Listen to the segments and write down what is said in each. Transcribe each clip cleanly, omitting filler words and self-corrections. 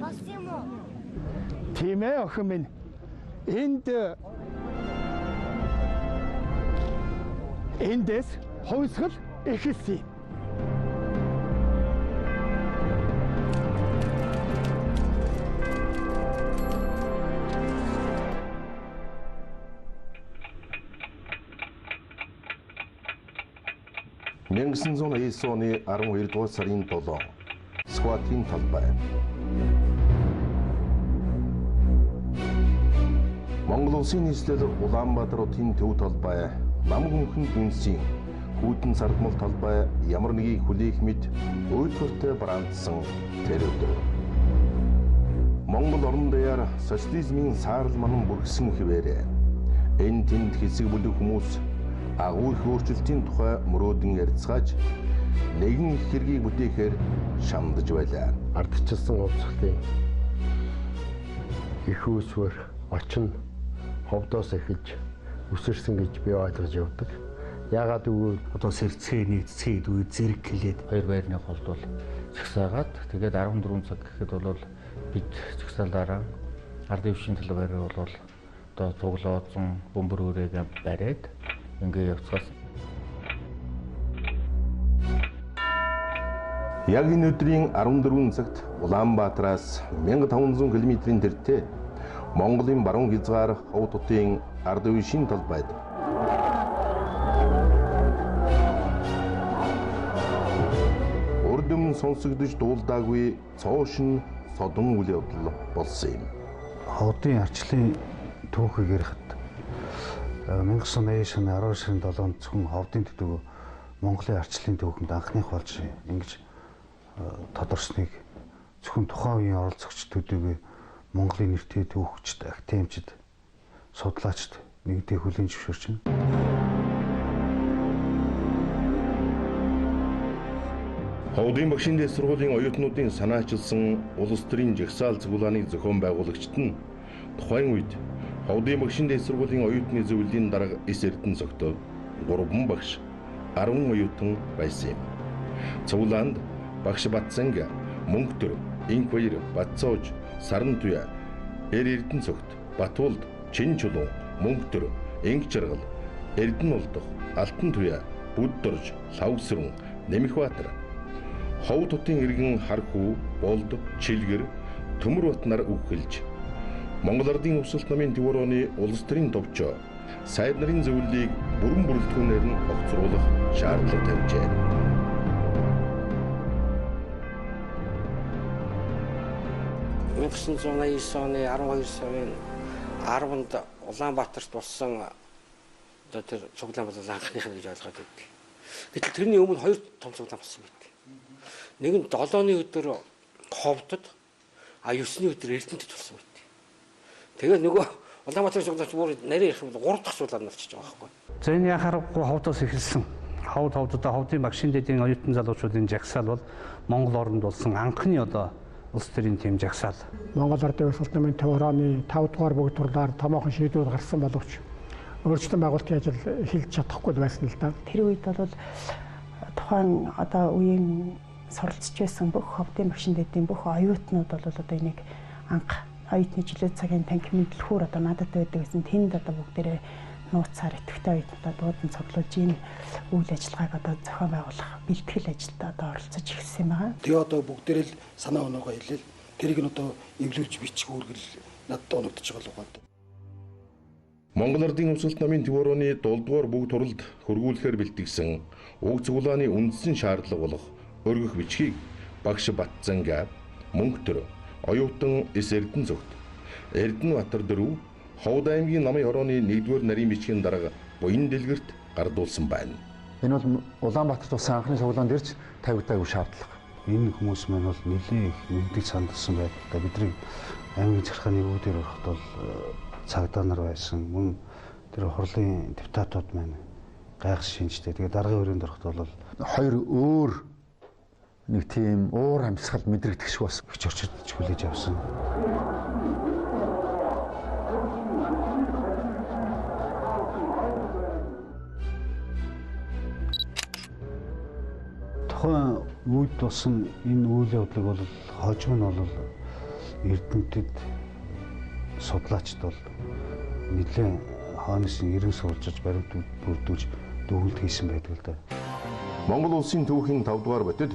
Болсон юм уу? Тийм ээ охин минь. Эндээс хувьсгал эхэлсэн. Мянгасан 1999 оны 12 дугаар сарын 7 Скватын талбай. Монгол улсын нийслэл Улаанбаатар хотын төв талбай, нам хүнхэн дүнсийн Хүйтэн сардмал талбай ямар нэгийг хүлээх мэд үйлдвэртэй браандсан тэр өдөр. Монгол орон даяар социализмын саарл манан бүргэсэн хэвээрээ энэ тэнд хэсэг бүлэг хүмүүс агуу их өөрчлөлтийн тухай мөрөөдөн ярилцгааж нэгэн их хэргийг бүтээхээр шамдаж байлаа. Ардчилсан хувьсгалын их үүсвэр очин ховдоос эхэлж үсэрсэн гэж би ойлгож явдаг. Яагаад гэвэл одоо сэрцгээ нэгцгээд үе зэрэг хэлээд хоёр байрны холд бол згсаагаад тэгээд 14 цаг гэхэд бол бид згсаалаараа ардын өвчин талбайраа бол одоо цуглаоцсон бөмбөр үрэг бариад ингээ явцгаас. Яг энэ өдрийн 14 цагт Улаанбаатараас 1500 км-ийн тэртээ Монголын баруун хязгаар Ховд хотын ардын өвчин талбайд урдым сонсогдож дуулдаагүй цоошин содон үйл явдал болсон юм. Ховдын арчлын түүхийг ярихад 1989 оны 12 сарын 7-нд зөвхөн Ховдын төдөө Монголын арчлын түүхэнд анхных болж ингэж тодорсныг зөвхөн тухайн үеийн оролцогч төдийгүй Монголын нэртэй түүхчид, академичид, судлаачид нэгдээ хүлээн зөвшөөрч байна. Ховдын багшийн дэс сургуулийн оюутнуудын санаачилсан улс төрийн жагсаал цуглааны зохион байгуулагчид нь тухайн үед Ховдын багшийн дэс сургуулийн оюутны зөвлөлийн дарга эс эрдэнэ зогтоо 3 багш 10 оюутан байсан юм. Цуглаанд багш Батцанг, Мөнхтөр, Инквайр, Батцоож, Сарантуя, Эрдэнэ цогт, Батуулд, Чинчулуун, Мөнхтөр, Инкчаргал, Эрдэнэ улдах, Алтан туя, Буддорж, Лавсрун, Нэмихбаатар, Ховд хотын иргэн Хархүү, Болд, Чилгэр, Төмөрбат нар үхэлж Монгол Ардын Өвсөлт намын Төвөрөөний улс төрийн товчоо сайд нарын зөвлөлийг бүрэн бүрэлдэхүүнээр нь огцруулах шаардлага тавьжээ. 1989 оны 12 сарын 10-нд Улаанбаатарт болсон одоо тэр цуглаан бол анхных нь гэж ойлгоод байдаг. Гэтэл тэрний өмнө 2 том цуглаан болсон байдаг. Нэг нь 7-ны өдөр Ховдод, 9-ний өдөр Эрдэнэтэд болсон байдаг. Тэгээд нөгөө Улаанбаатарын цуглаач бүр нарийн ярих бол 3 дахь цуглаан болчихж байгаа байхгүй. За энэ яхаарахгүй Ховдоос эхэлсэн. Ховдод Ховдын багшийн дэдийн оюутан залуучуудын жагсаал бол Монгол оронд болсон анхны одоо улс төрийн тэм жагсаал. Монгол Ардын Өвсөлт намын Төвөрөөний 5 дугаар бүгд турлаар томоохон шийдвэр гарсан боловч өөрчлөлтийн байгуулалтын ажил эхэлж чадахгүй байсан л да. Тэр үед бол тухайн одоо үеийн суралцж байсан бүх Ховдын багшин дэдийн бүх оюутнууд бол одоо энийг анх оюутны жилийн цагийн танхимын дэлгүүр одоо надад байдаг гэсэн тэнд одоо бүгдээрээ нууцаар идэвхтэй оюутнуудаа дуудан цуглуулж энэ үйл ажиллагааг одоо зохион байгуулах бэлтгэл ажилд одоо оролцож ирсэн юм байна. Тэгээ одоо бүгдээрээ л санаа оноогоо хэлээл тэрийг нь одоо эвлүүлж бичих үүргэл надад оногдож байгаа л байна. Монгол Ардын Өвсөлт намын Төвөрөөний 7 дугаар бүгд туралд хөргүүлэхээр бэлтгэсэн уг цуглааны үндсэн шаардлага болох өргөх бичгийг багш Батцанг, Мөнхтөр, оюутан эс эрдэнэ зогт, Эрдэнэбаатар 4 Ховд аймгийн намын хорооны 1-р нарийн бичгийн дарга буян дэлгэрт гардуулсан байна. Энэ бол Улаанбаатарт болсон анхны цуглаанд ирж тавигдаагүй шаардлага. Энэ хүмүүс маань бол нэлээд их мэддэг сандсан байдаг. Бидний аймгийн захиргааны үүдээр ороход бол цагдаа нар байсан. Мөн тэр хурлын депутатууд маань гайхс шинжтэй. Тэгээд даргын өрөөнд ороход бол Хоёр өөр нэг тийм уур амьсгал мэдрэгдэх шиг бас гэж орчиж хүлээж авсан. Тухайн үед болсон энэ үйл явдлыг бол хожим нь бол Эрдэмтэд судлаачд бол нэлээд хаанысын эрен суулжиж баримт бүрдүүлж дүгнэлт хийсэн байдаг л да. Монгол улсын түүхийн 5 дугаар бодид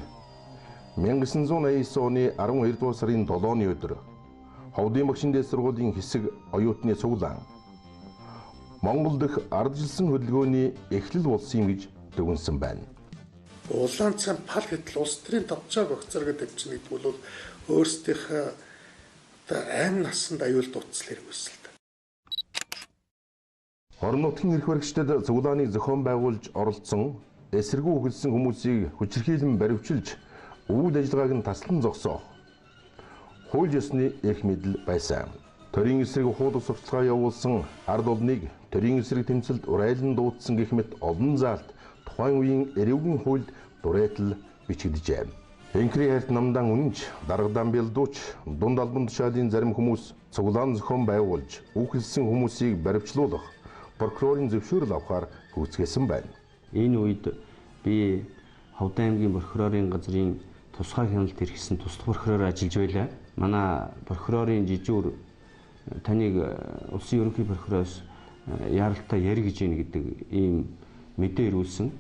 1989 оны 12 дугаар сарын 7-ны өдөр Ховдын багшийн дээд сургуулийн хэсэг оюутны цуглаан Монгол дахь арджилсан хөдөлгөөний эхлэл болсон гэж дүгнсэн байна. Улаан цан пал гэтэл улс төрийн товчоог огцор гэдэг чинь гэдэг бол өөрсдийнхөө одоо амь насанд аюул дутцал хэрэгжсэн л да. Орон нутгийн эрх баригчдад цуглааныг зохион байгуулж оролцсон эсэргүү хөдөлсөн хүмүүсийг хүчирхийлэн баривчилж үйл ажиллагааг нь таслан зогсоох хууль ёсны эрх мэдэл байсан. Төрийн эсрэг хууль сурталчилгаа явуулсан ард олныг төрийн эсрэг тэмцэлд урайлан дуудсан гэх мэт олон заалт тухайн үеийн эрүүгийн хуульд дурейтал бичигдэжээ. Энкри хайрт намдан үнэнч, даргадан бэлдууч, дунд албан тушаалын зарим хүмүүс цуглаан зохион байгуулж үхэлсэн хүмүүсийг баривчлуулах прокурорын зөвшөөрөл авахар гүйцгээсэн байна. Энэ үед би Ховдын аймгийн прокурорын газрын тусгай хяналт эрхэлсэн тусдах прокурор ажиллаж байлаа. Манай прокурорын жижүүр таныг улсын ерөнхий прокуророос яралтай ярь гэж ийн гэдэг ийм мэдээ ирүүлсэн.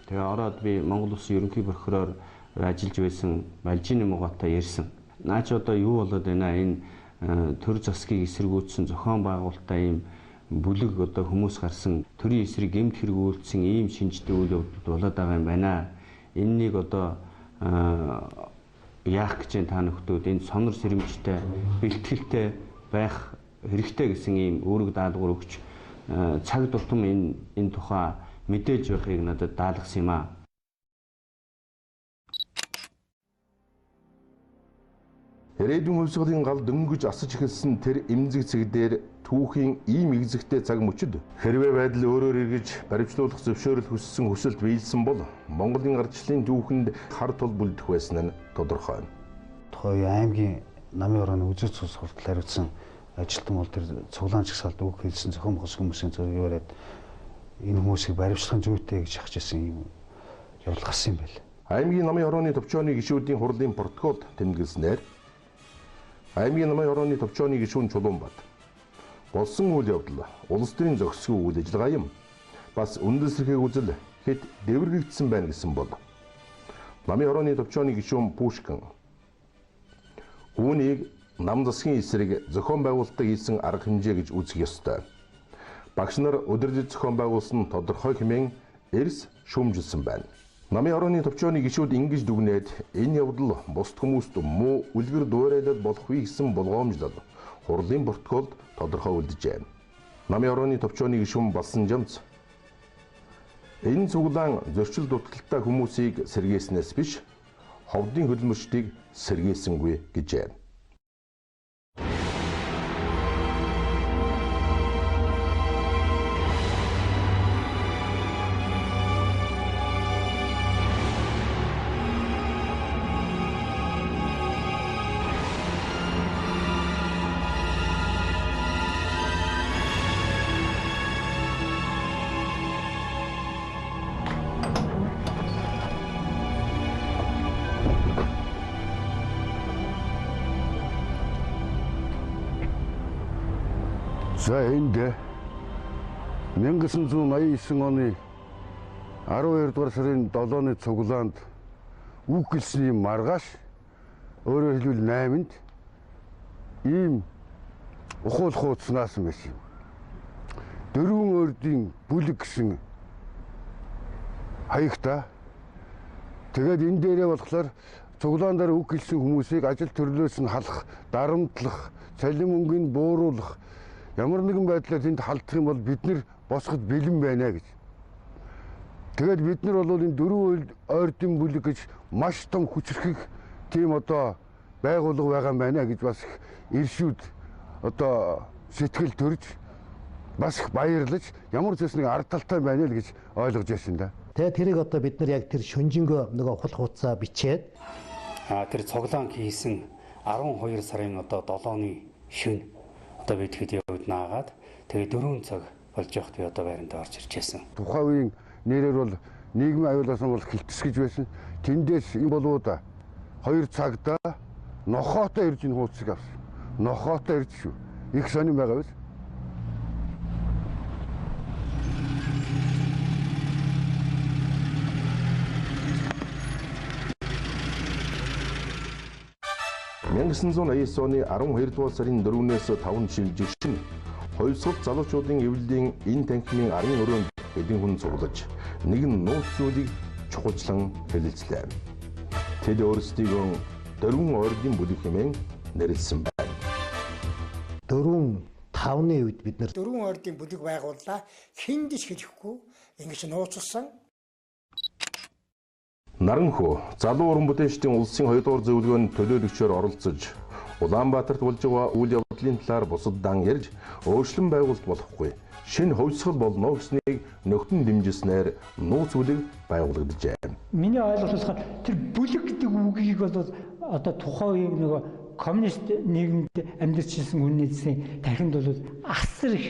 Тэгээ ороод би Монгол улсын ерөнхий прокурор ажиллаж байсан Малжины муугатай ярьсан. Наач одоо юу болоод байна? Энэ төр засгийг эсэргүүцсэн зохион байгуулалтаа ийм бүлэг одоо хүмүүс гарсан төрийн эсрэг эмт хэрэгүүлсэн ийм шинжтэй үйл явдлууд болоод байгаа юм байна. Энэнийг одоо яах гэж та нөхдүүд энэ сонор сэрэмжтэй бэлтгэлтэй байх хэрэгтэй гэсэн ийм үүрэг даалгавар өгч цаг тутам энэ тухай мэдээж байхыг надад даалгасан юм аа. Ирээдүйн хувьсгалын гал дөнгөж асаж эхэлсэн тэр эмзэг цэг дээр түүхийн ийм игзэгтэй цаг мөчид хэрвээ байдал өөрөөр эргэж баримтлуулах зөвшөөрөл хүссэн хүсэлт биелсэн бол Монголын ардчлалын түүхэнд хар тул бүлдэх байсан нь тодорхой. Тухайн аймгийн намын орооны үзэл цус хүртэл хариуцсан ажилтан бол тэр цуглаан чагсаалд үг хэлсэн зохион байгуулсан хүмүүсийн зөвлөгөө бариад энэ хүмүүсийг баримтлахын зүйтэй гэж хахаж ирсэн юм явдал гарсан юм байна. Аймгийн намын орооны төвчөөний гишүүдийн хурлын протоколд тэмдэглэснээр аймгийн намын орооны төвчөөний гишүүн Чулуунбат болсон үйл явдал улс төрийн зохисгүй үйл ажиллагаа юм. Бас үндэслэхийг үзэл хэд дэврэгдсэн байна гэсэн бол намын орооны төвчөөний гишүүн Пушкин үүнийг нам засгийн эсрэг зохион байгуулалтыг хийсэн арга хэмжээ гэж үзэх ёстой. Багш нар удирдах зохион байгуулсан тодорхой хэмээн эрс шүүмжилсэн байна. Намын орооны төвчөөний гишүүд ингэж дүгнээд энэ явдал бусд хүмүүст муу үлгэр дуурайлал болохгүй гэсэн болгоомжлол хурлын протоколд тодорхой үлджээ. Намын орооны төвчөөний гишүүн Балсанжамц энэ цуглаан зөрчил дутагдaltaй хүмүүсийг сэргээснээс биш Ховдын хөдөлмөрчдийг сэргээсэнгүй гэжээ. За энд 1989 оны 12 дугаар сарын 7-ны цуглаанд үг гэлсний маргааш өөрөөр хэлбэл 8-нд ийм ухуул хуудснаас байсан юм. Дөрвөн өрдийн бүлэг гэсэн хаягта тэгээд энэ дээрээ болохоор цуглаан дээр үг гэлсэн хүмүүсийг ажил төрлөөс нь халах, дарамтлах, цалин мөнгөнд бууруулах ямар нэгэн байдлаар тэнд халдах юм бол бид нар босоход бэлэн байна гэж. Тэгээд бид нар бол энэ дөрвөн ойрдын бүлэг гэж маш том хүчрхэг тийм одоо байгууллага байгаа юм байна гэж бас иршүүд одоо сэтгэл төрж бас их баярлаж ямар ч нэг ард талтай байна л гэж ойлгож байсан да. Тэгээд тэрийг одоо бид нар яг тэр шөнжингөө нөгөө хул хуудасаа бичээд тэр цуглаан хийсэн 12 сарын одоо 7-ны шөнө одоо бид хэд явд наагаад тэгээ 4 цаг болж явахд би одоо байранд орж ирж байсан. Тухайн үеийн нэрээр бол нийгмийн аюулаас бол хилтсгэж байсан. Тэндээс энэ болоуда 2 цагта нохоотой ирж энэ хуудсыг авсан. Нохоотой ирж шүү. Их сонирн байгаа биз? (1989 оны 12 дугаар сарын 4-өөс 5 шилжигшин хоёрсгал залуучуудын эвлэлийн энэ танхимын арын өрөөнд хэдэн хүн цуглаж нэгэн нууц зүйлийг чухалчлан хэлэлцлээ. Тэд өөрсдийгөө дөрвөн ордын бүлэг хэмээн нэрлсэн байна. 4-5-ны үед бид нар дөрвөн ордын бүлэг байгууллаа. Хиндэж хэлэхгүй ингэж нууцлсан. Наранхүү залуу уран бүтээлчдийн улсын 2 дугаар зөвлөгөөнд төлөөлөгчөөр оролцож Улаанбаатарт болж байгаа үйл явдлын талаар бусад дан ярьж өөрчлөн байгуулалт болохгүй. Шинэ хувьсгал болно гэснийг нөхөн дэмжснээр нууц бүлэг байгуулагдажээ. Миний ойлголохоор тэр бүлэг гэдэг үгийг бол одоо тухайн үеийн нөгөө коммунист нийгэмд амьдарч ирсэн үнэсийн тархинд бол асар их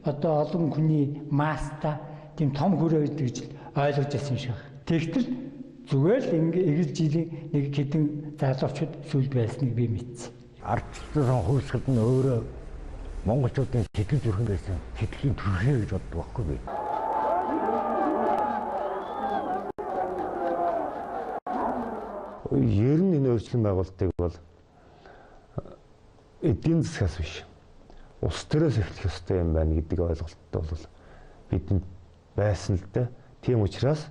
одоо олон хүний масста тийм том хүрээ байдаг гэж ойлгож байсан юм шиг. Тэгтэл зүгээр л ингэж жилийн нэг хэдэн залуучууд сүлд байсныг би мэдсэн. ардчилсан хувьсгалд нь өөрөө монголчуудын сэтгэл зүрхэн байсан сэтгэлийн төрхөө гэж боддог байхгүй би. Ер нь энэ өөрчлөлт байгуулалтыг бол эдийн засгаас биш улс төрөөс эхлэх ёстой юм байна гэдэг ойлголттой бол бидэнд байсан л дээ. Тийм учраас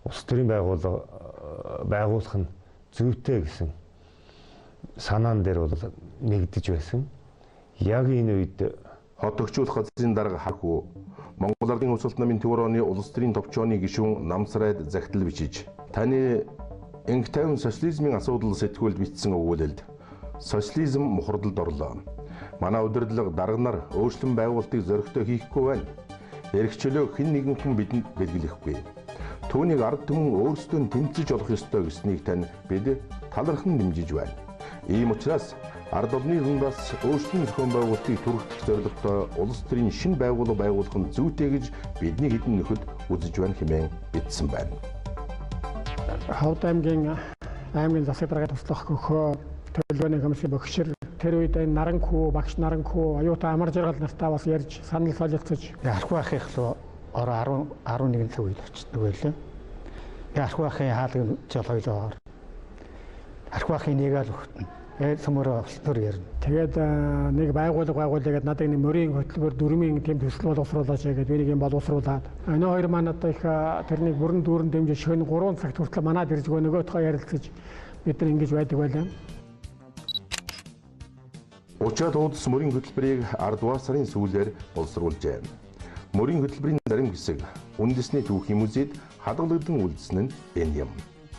улс төрийн байгуулах нь зүйтэй гэсэн санаан дээр бол нэгдэж байсан. Яг энэ үед хот төгчүүлэх газрын дарга Хархүү Монгол Ардын Хувьсгалт намын Төвөр оны улс төрийн товчооны гишүүн Намсрайд захидал бичиж таны инх тайван социализмын асуудал сэтгүүлд бичсэн өгүүлэлд социализм мухардалд орлоо. Манай удирдлага дарга нар өөрчлөн байгуулалтыг зөрөгтэй хийхгүй байна. Эрхчлөө хэн нэгэн хүн бидэнд бэлгэлэхгүй. Түүнийг ард түмэн өөрсдөө нь тэмцэж олох ёстой гэснийг тань бид талархан дэмжиж байна. Ийм учраас ард олонны дундаас өөрчлөн зохион байгуулалтыг түргэх зорилготой улс төрийн шинэ байгууллага байгуулах нь зүйтэй гэж бидний хэдэн нөхөд үзэж байна хэмээн бичсэн байна. Ховд аймгийн засаг даргад туслах хөхөө төлөвлөгөөний комиссийн багшир тэр үед энэ Наранхүү, багш Наранхүү, аюутай амар жаргал нартай бас ярьж санал солилцож Архуу ахын руу ороо 11 цаг үед очдог байлаа. Архуу ахын хаалгын жол хоёлоо Архуу ахын нэгээл өгтөн. Цөмөрөө олтор ярина. Тэгээд нэг байгууллага гэдэг надад нэг мөрийн хөтөлбөр дөрмийн тэм төсөл боловсруулаач гэдэг би нэг юм боловсруулаад. Энэ хоёр манад их тэрнийг бүрэн дүүрэн дэмжиж шөнө 3 цагт хүртэл манад ирж нөгөөдхөө ярилцаж бид нар ингэж байдаг байлаа. Учаад уудас мөрийн хөтөлбөрийг 10 дугаар сарын сүүлээр боловсруулжээ. Мөрийн хөтөлбөрийн зарим хэсэг үндэсний түүхийн музейд хадгалагдсан үлдсэн нь энэ юм.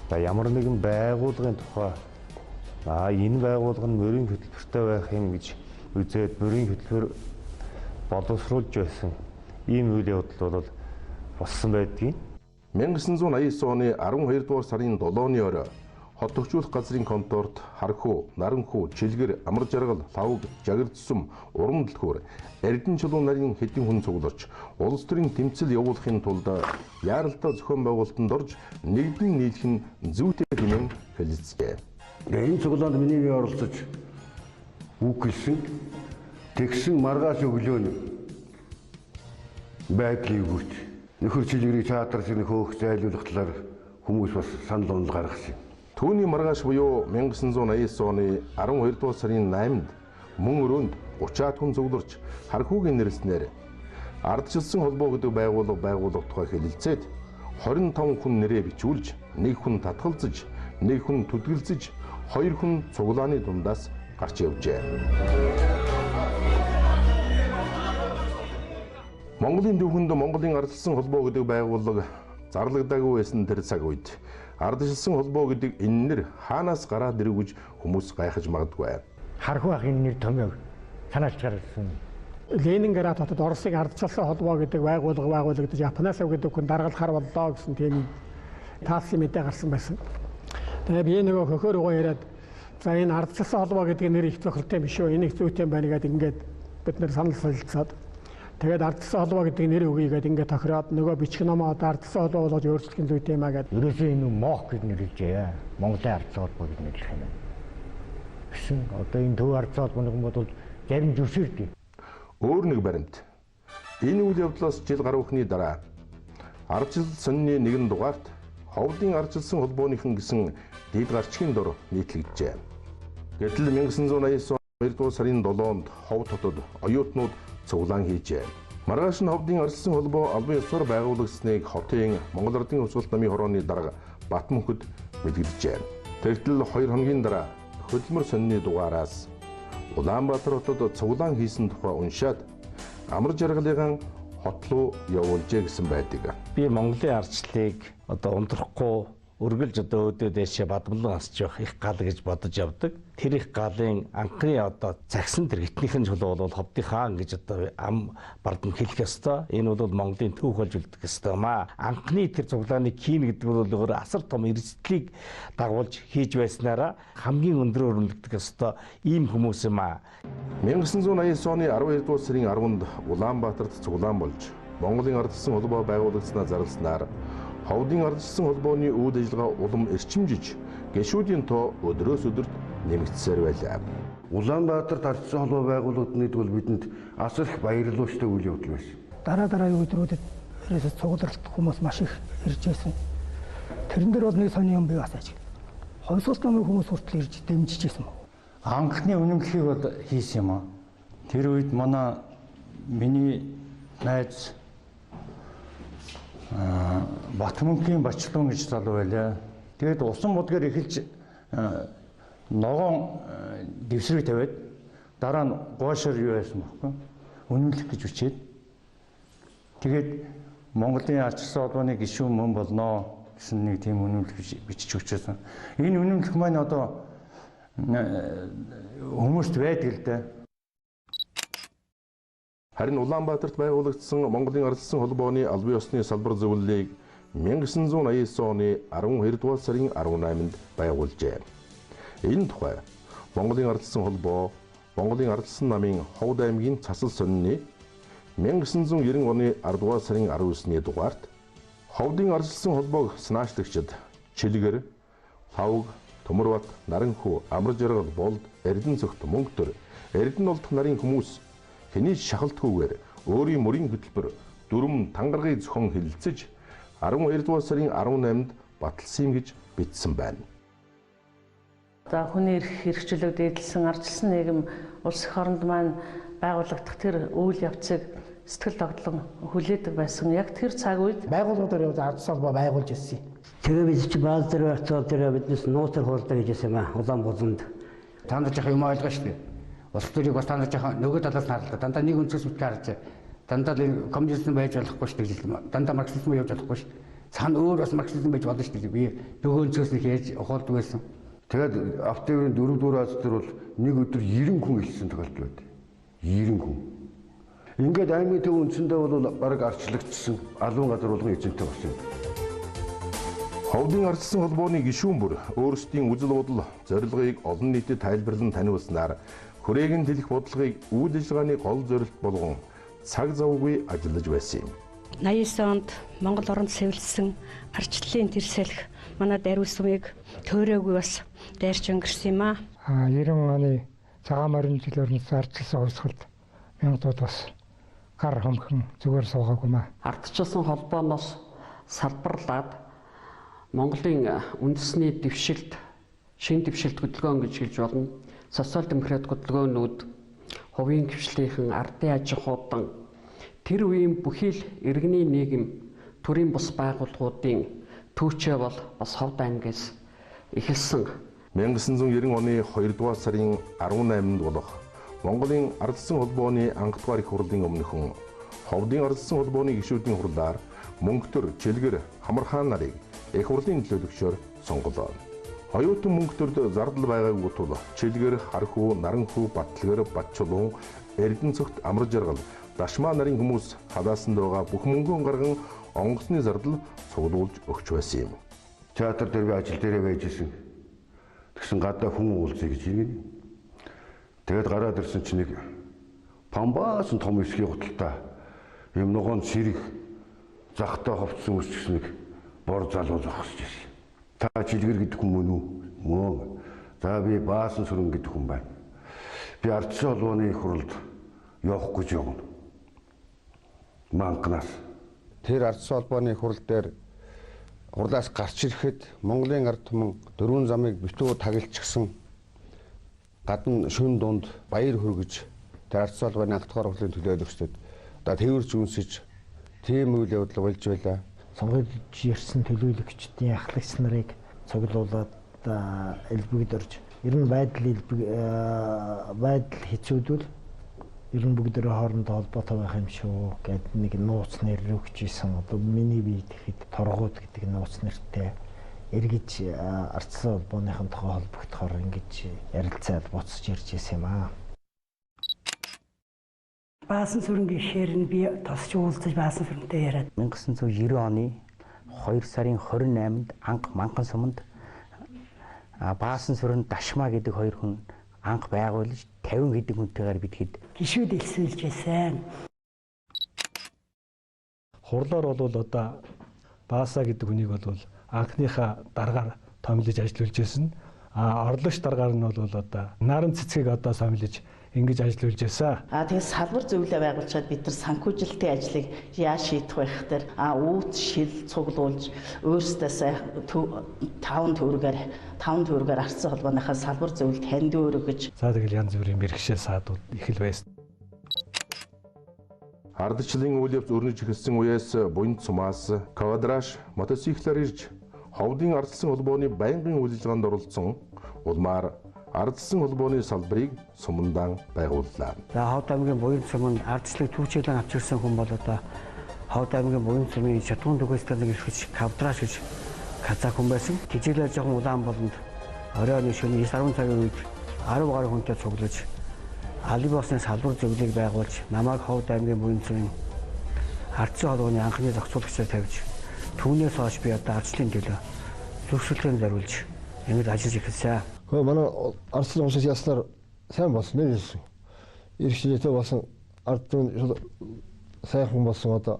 Ямар нэгэн байгууллагын тухай энэ байгууллага нь мөрийн хөтөлбөртэй байх юм гэж үзээд мөрийн хөтөлбөр боловсруулж байсан ийм үйл явдал бол болсон байдгийг. 1989 оны 12 дугаар сарын 7-ны орой хот төгчүүлэх газрын конторт Хархүү, Наранхүү, Чилгэр, Амар жаргал, Лавг, Жагардсум, Уран дэлхүүр, Эрдэнэ чулуун нарийн хэдэн хүн цугларч улс төрийн тэмцэл явуулахын тулд яаралтай зохион байгуулалтанд орж нэгдэн нийлэх нь зүйтэй хэмээн хэлэлцжээ. Энэ цуглаанд миний оролцож үг хэлсэн тэгсэн маргааш өглөө нь байдлыг өгч нөхөр Чилгэрийн театрын хөөх зайлуулах талаар хүмүүс бас санал онол гаргасан. Түүний маргааш буюу 1989 оны 12 дугаар сарын 8-нд мөн өрөөнд 30-аад хүн цугларч Хархүүгийн нэрлснээр ардчилсан холбоо гэдэг байгууллага тухай хэлэлцээд 25 хүн нэрээ бичүүлж, 1 хүн татгалзаж, 1 хүн түдгэлзэж, 2 хүн цуглааны дундаас гарч явжээ. Монголын дүүхэнд Монголын ардчилсан холбоо гэдэг байгууллага зарлагдаагүй байсан тэр цаг үед ардчилсан холбоо гэдэг энэ нэр хаанаас гараад ирв гэж хүмүүс гайхаж магадгүй. Хархуу ахын нэр томьёог санаалж гаргасан. Ленинград хотод Оросын ардчилсан холбоо гэдэг байгууллага байгуулагдаж Японоос гэдэг хүн даргалахаар боллоо гэсэн тийм таасан мэдээ гарсан байсан. Тэгээ би нөгөө хөхөр рүү яриад за энэ ардчилсан холбоо гэдэг нэр их цохилтой биш үү? Энийг зүйтэй байна гэдэг ингээд бид нэр санал солилцоод Тэгээд ардсан холбоо гэдэг нэр өгье гэдэг ингээд тохироод нөгөө бичих номоо одоо ардсан холбоо болгож өөрчлөх нь зүйтэй юмаа гэдэг. Ерөөсөө энэ МОХ гэж нэрлэжээ. Монголын ардсан холбоо гэж нэрлэх юм байна. Гэсэн одоо энэ төв ардсан холбооны хүн бол зарим зөвшөөрдөг. Өөр нэг баримт. Энэ үйл явдлаас жил гаруй ухны дараа ардчил сонины нэгэн дугаарт ховдын ардчилсан холбооныхан гэсэн дэд гарчгийн дор нийтлэгджээ. Гэтэл 1989 он 2 сарын 7-нд хов хотод оюутнууд цуглаан хийжээ. Маргааш нь ховдын ардчилсан холбоо албан ёсоор байгуулагдсныг хотын Монгол Ардын Хувьсгалт намын хорооны дарга Батмөнхөд мэдэгджээ. Тэгтэл 2 хоногийн дараа хөдөлмөр сонины дугаараас Улаанбаатар хотод цуглаан хийсэн тухай уншаад амар жаргалын хот руу явуулжээ гэсэн байдаг. Би Монголын ардчлалыг одоо ундрахгүй үргэлж одоо өөдөө дэшээ бадмлан асч явах их гал гэж бодож явдаг. Тэр их галын анхны одоо цагсан тэр хитнийхэн чулуу бол ховдын хаан гэж одоо ам бардам хэлэх ёстой. Энэ бол Монголын түүх болж үлдэх ёстой маа. Анхны тэр цуглааны кийн гэдэг бол өөр асар том эрсдлийг дагуулж хийж байснараа хамгийн өндрөөр үнэлдэг ёстой ийм хүмүүс юм аа. 1989 оны 12 дугаар сарын 10-нд Улаанбаатарт цуглаан болж Монголын ардчилсан холбоо байгуулагдсанаа зарласнаар ховдын ардчилсан холбооны үйл ажиллагаа улам эрчимжиж гишүүдийн тоо өдрөөс өдөрт нэмэгдсээр байлаа. Улаанбаатарт ардчилсан холбоо байгуулагдсаныг бол бидэнд асар их баярлууштай үйл явдал байсан. Дараагийн өдрүүдэд ерөөсө цугларалт хүмүүс маш их ирж байсан. Тэрэн дээр бол нэг сони юм бий асааж. Хувьсгалт намын хүмүүс хүртэл ирж дэмжиж байсан. Анхны үнэмлэхийг бол хийсэн юм аа. Тэр үед миний найз Батмөнхийн Бачлуун гэж залуу байлаа. Тэгээд усан модгээр эхэлж ногоон дэвсрэг тавиад дараа нь гоошор юу байсан бохоо. Үнэмлэх гэж үчээд. Тэгээд Монголын ардчилсан холбооны гишүүн мөн болноо гэсэн нэг тийм үнэмлэх бичиж өгчээсэн. Энэ үнэмлэх маань одоо хүмүүст байдаг л да. Харин Улаанбаатарт байгуулагдсан Монголын ардчилсан холбооны албан ёсны салбар зөвлөлийг 1989 оны 12 дугаар сарын 18-нд байгуулжээ. Энэ тухай Монголын ардчилсан холбоо Монголын ардчилсан намын Ховд аймгийн Цасал сонины 1990 оны 10 дугаар сарын 19-ний дугаарт Ховдын ардчилсан холбоог санаачлагчид Чилгэр, Хавг, Төмөрбат, Наранхүү, Амар жаргал, Болд, Эрдэнэцогт, Мөнгөтөр, Эрдэнэ-Олдох нарын хүмүүс хэний шахалтгүйгээр өөрийн мөрийн хөтөлбөр дүрм тангаргыг зохион хэлэлцэж 12 дугаар сарын 18-нд баталсан юм гэж бичсэн байна. За хүний эрх хэрэгжүүлэг дээдлсэн ардчилсан нийгэм улс их оронд маань байгуулагдах тэр үйл явцыг сэтгэл тогтлон хүлээдэг байсан. Яг тэр цаг үед байгууллагуудаар явж ардчилсан холбоо байгуулж ирсэн. Тэгээ бид чи бааз дээр очиод тэр биднес нууцар хуулдаг гэж хэлсэн юм аа. Улаанбаатарт та нар жах юм ойлгоо шүү дээ. Улс төрийг бас та нар жах нөгөө талаас нь харлаа. Дандаа нэг өнцгөөс үтгэж харж дандаа коммунизм байж болохгүй шүү дээ. Дандаа марксизм явж болохгүй шүү. Цаана өөр бас марксизм байж болно шүү дээ. Би нөгөө өнцгөөс нь хийж ухаалдаг байсан. Тэгээд автовын 4 дугаар аз дээр бол нэг өдөр 90 хүн илсэн тохиолдол байд. 90 хүн. Ингээд аймгийн төв үндсэндээ бол бараг арчлагдсан алуун газар болгон эзэнтэй болсон юм. Ховдын ардчилсан холбооны гишүүн бүр өөрсдийн үзэл бодол, зорилгыг олон нийтэд тайлбарлан таниулснаар хүрээгийн хэлэх бодлогыг үйл ажиллагааны гол зорилт болгон цаг завгүй ажиллаж байсан юм. 89 онд Монгол оронд сэвэлсэн ардчлалын тэрсэлх манай даруй сумыг төөрөөгүй бас дайрч өнгөрсөн юм аа. 90 оны цагаан морин жилээрнээс ардчилсан хувьсгалд мянгадууд бас гар хомхон зүгээр суугаагүй маа. Ардчилсан холбооноос салбарлаад Монголын үндэсний дэвшилт, шин дэвшилт хөдөлгөөн гэж хэлж болно. Социал демократ хөдөлгөөнүүд, хувийн хвшлийнхэн ардын аж ахуйн тэр үеийн бүхий л иргэний нийгэм, төрийн бус байгууллагуудын түүчээ бол бас Ховд аймгаас эхэлсэн. 1990 оны 2 дугаар сарын 18-нд болох Монголын ардчилсан холбооны анхдугаар их хурлын өмнөхөн Ховдын ардчилсан холбооны гишүүдийн хурлаар Мөнгөтөр, Чилгэр, Хамархан нарыг их хурлын төлөөлөгчөөр сонголоо. Оюутан Мөнгөтөрд зардал байгаагүй тул Чилгэр, Хархүү, Наранхүү, Батлгэр, Батчулуун, Эрдэнэцогт амар жаргал, Дашмаа нарын хүмүүс хадаасанд байгаа бүх мөнгөн гарган онгоцны зардал цуглуулж өгч байсан юм. Театр дээр би ажил дээрээ байж исэн. Тэгсэн гадаа хүн уулзъя гэж иргэн. Тэгээд гараад ирсэн чинь нэг памбаасан том эсгийн худалдаа юм ногоон сэрэг захтай ховцсон үсч гэсэн нэг бор залуу зогсож байсан. Та жилгэр гэдэг хүн мөн үү? Мөн. За би Баасан Сүрэн гэдэг хүн байна. Би ардчилсан холбооны хуралд явах гэж явна. Манганаас. Тэр ардчилсан холбооны хурал дээр хурлаас гарч ирэхэд Монголын ард түмэн дөрвөн замыг битүү тагилчихсан гадна шүн дунд баяр хүргэж тэр ардчилсан холбооны анх дахь хурлын төлөөлөгчдөд одоо тэрвэрж үнсэж тийм үйл явдал болж байлаа. Сонгож ирсэн төлөөлөгчдийн ахлагч нарыг цуглуулад элбэгдэрж ер нь байдал хэцүүдвэл ер нь бүгдээрээ хоорондоо холбоотой байх юм шүү гэд нэг нууц нэр өгч исэн. Одоо миний бие тэгэхэд торгууд гэдэг нууц нэртэй эргэж ардчилсан холбооныхон тухай холбогдохоор ингэж ярилцаад буцаж ирж исэн юм аа. Баасан Сүрэн гишээр нь би тосч уулзаж Баасан Сүрэнтэй яриад 1990 оны 2 сарын 28-нд анх Манган суманд Баасан Сүрэн Дашмаа гэдэг хоёр хүн анх байгуулж 50 гэдэг хүнтэйгээр бидэхэд гишүүд элсүүлж байсан. Хурлаар бол одоо Бааса гэдэг хүнийг бол анхныхаа даргаар томилж ажиллуулж байсан. Орлогч даргаар нь бол одоо наран цэцгийг одоо сомилж ингэж ажиллуулж байсан. Тэгээд салбар зөвлөө байгуулчаад бид нар санхүүжилтийн ажлыг яаж шийдэх байх дээр үүд шил цуглуулж өөрсдөөсөө 5 төгрөгөөр ардчилсан холбооныхаа салбар зөвлөлд ханд өргөж. За тэгэл янз бүрийн мэргэшээ саадууд их л байсан. Ардчлалын үйл явц өрнөж эхэлсэн үеэс буянд сумаас квадраж мотоциклаар ирж ховдын ардчилсан холбооны байнгын үйл ажиллагаанд оролцсон улмаар ардчилсан холбооны салбарыг сумандан байгууллаа. За Ховд аймгийн буян сумын ардчлалыг түүхчлэн авч ирсэн хүн бол одоо Ховд аймгийн буян сумын шатуун төгөөстэй нэг ирэх квадраж гэж казак хүн байсан. Тэжээлээ жоохон удаан болонд оройн шөнө 9-10 цагийн үед 10 гаруй хүнтэй цуглаж Алибосны салбар зөвлөлийг байгуулж намайг Ховд аймгийн буян сумын ардчилсан холбооны анхны зохицуулагчаар тавьж түүнээс хойш би одоо ардчлалын төлөө зөвшөөрлөнд зориулж ингэж ажиллаж эхэлсэн. Хөө манай ардчлалын уушаас яснаар сайн болсон нэр хэлсэн. Иргэжлээтэй болсон ард түмэн сайхан болсон одоо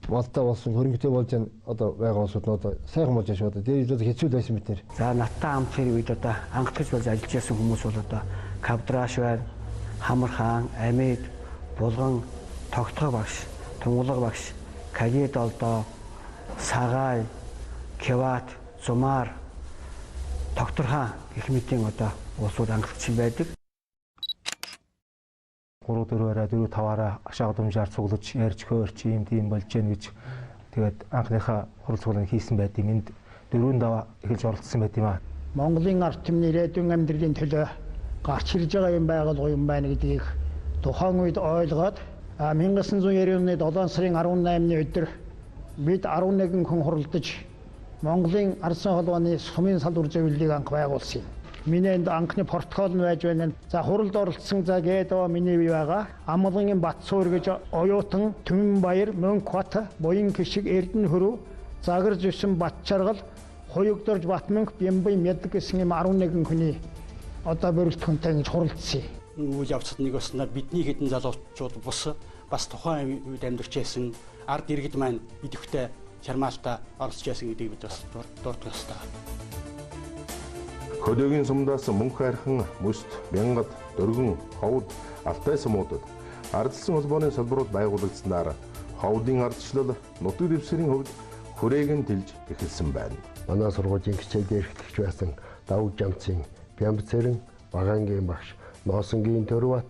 малтай болсон хөрөнгөтэй болж одоо байгаа улсууд нь одоо сайхан болж байна шүү одоо. Тэр үед хэцүү байсан мэт нэр. За надтай хамт тэр үед одоо анхдагч болж ажиллаж байсан хүмүүс бол одоо Кавдраш байна, Хамар хаан, Амьд, Булган, Тогтгой багш, Тунгалаг багш, Кагид олдоо, Сагай, Кеват, Зумаар, Доктор хаан гэх мэтийн одоо улсууд анхдагч байдаг. 3-4-аараа 4-5-аараа ашаа удамжаар цуглаж ярьж хөөрч юм тийм болж гэн гэж тэгээд анхныхаа хурал цуглааны хийсэн байдгийг энд 4-5 эхэлж оролцсон байт юм аа. Монголын ард түмний ирээдүйн амьдралын төлөө гарч ирж байгаа юм байгуулга юм байна гэдгийг тухайн үед ойлгоод 1990 оны 7 сарын 18-ны өдөр бид 11 хүн хуралдаж Монголын ардчилсан холбооны сумын салбар зөвлөлийг анх байгуулсан юм. Миний энд анхны протокол нь байж байна. За хуралд оролцсон за гээдөө миний бий байгаа. Амгалангийн Батсуур гэж оюутан, Түмэнбаяр, Мөнхбат, Буян Кишиг, Эрдэнэ хөрөв, Загар Зүсэн, Батчаргал, Хуйгдорж, Батмөнх, Бямбай, Мядаг гэсэн юм 11 хүний одоо бүрэлдэхүүнтэй ингэж хуралдсан. Үйл явцад нэг баснаар бидний хэдэн залуучууд бас тухайн үед амьдарч байсан ард иргэд маань идэвхтэй шармаалтаа оролцож байсан гэдгийг бид бас дурдах ёстой. Хөдөөгийн сумдаас мөнх хайрхан, Мөст, Мянгад, Дөргөн, Ховд, Алтай сумуудад ардчилсан холбооны салбарууд байгуулагдсанаар ховдын ардчлал нутаг дэвсгэрийн хувьд хүрээг нь тэлж эхэлсэн байна. Манай сургуулийн хичээлээр эхлэж байсан Давг Жамцын Бямбцэрэн, Багаангийн багш, Ноосонгийн Төрбат,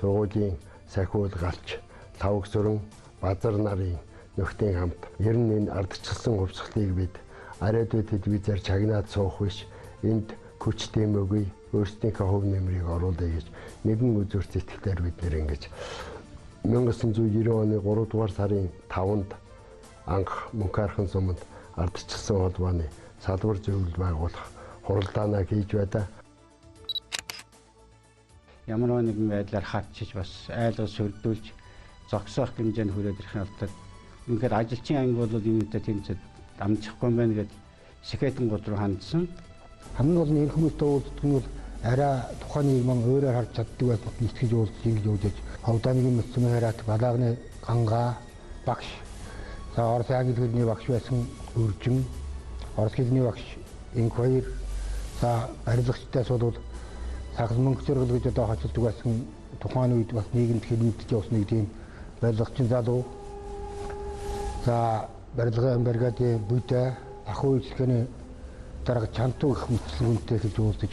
сургуулийн сахиул галч, Лавг Сүрэн, Базар нарын нөхдийн хамт ер нь энэ ардчилсан хувьсгалыг бид арайдуу телевизээр чагнаад суух биш энд хүч дэмөөгүй өөрсдийнхөө хөв нэмрийг оруулъя гэж нэгэн үзүүр сэтгэлээр бид нэр ингэж 1990 оны 3 дугаар сарын 5-нд анх Мөнх хайрхан суманд ардчилсан холбооны салбар зөвлөл байгуулах хуралдаанаа хийж байдаг. Ямар нэгэн байдлаар хатчиж бас айлгаж сөрдүүлж зогсоох хэмжээнд хүрээд ирэх нь болдог. Үнэхээр ажилчин анги бол юутай тэмцээд амжихгүй байна гэд сэхэтэн гол руу хандсан. Хамгийн гол нь энэ хүмүүстэй уулздаг нь бол арай тухайн нэг маань өөрөөр харж чаддаг байх бот итгэж уулзж ингэж уулзаж Ховд аймгийн мөцмөн хараад Балаагны Ганга багш. За Орос англи хэлний багш байсан Үржин, Орос хэлний багш Инквайр. За барилгачтай бол сагс мөнгө зөргөл гэж одоо хачилдаг байсан тухайн үед бас нийгэмд хэлмэгдэж явсан нэг тийм барилгачин залуу. За барилгын бригадын бүдэ ахуй үйлчлэгээний дарга чантуу их мэтчлэгүнтэй хэлж уулзаж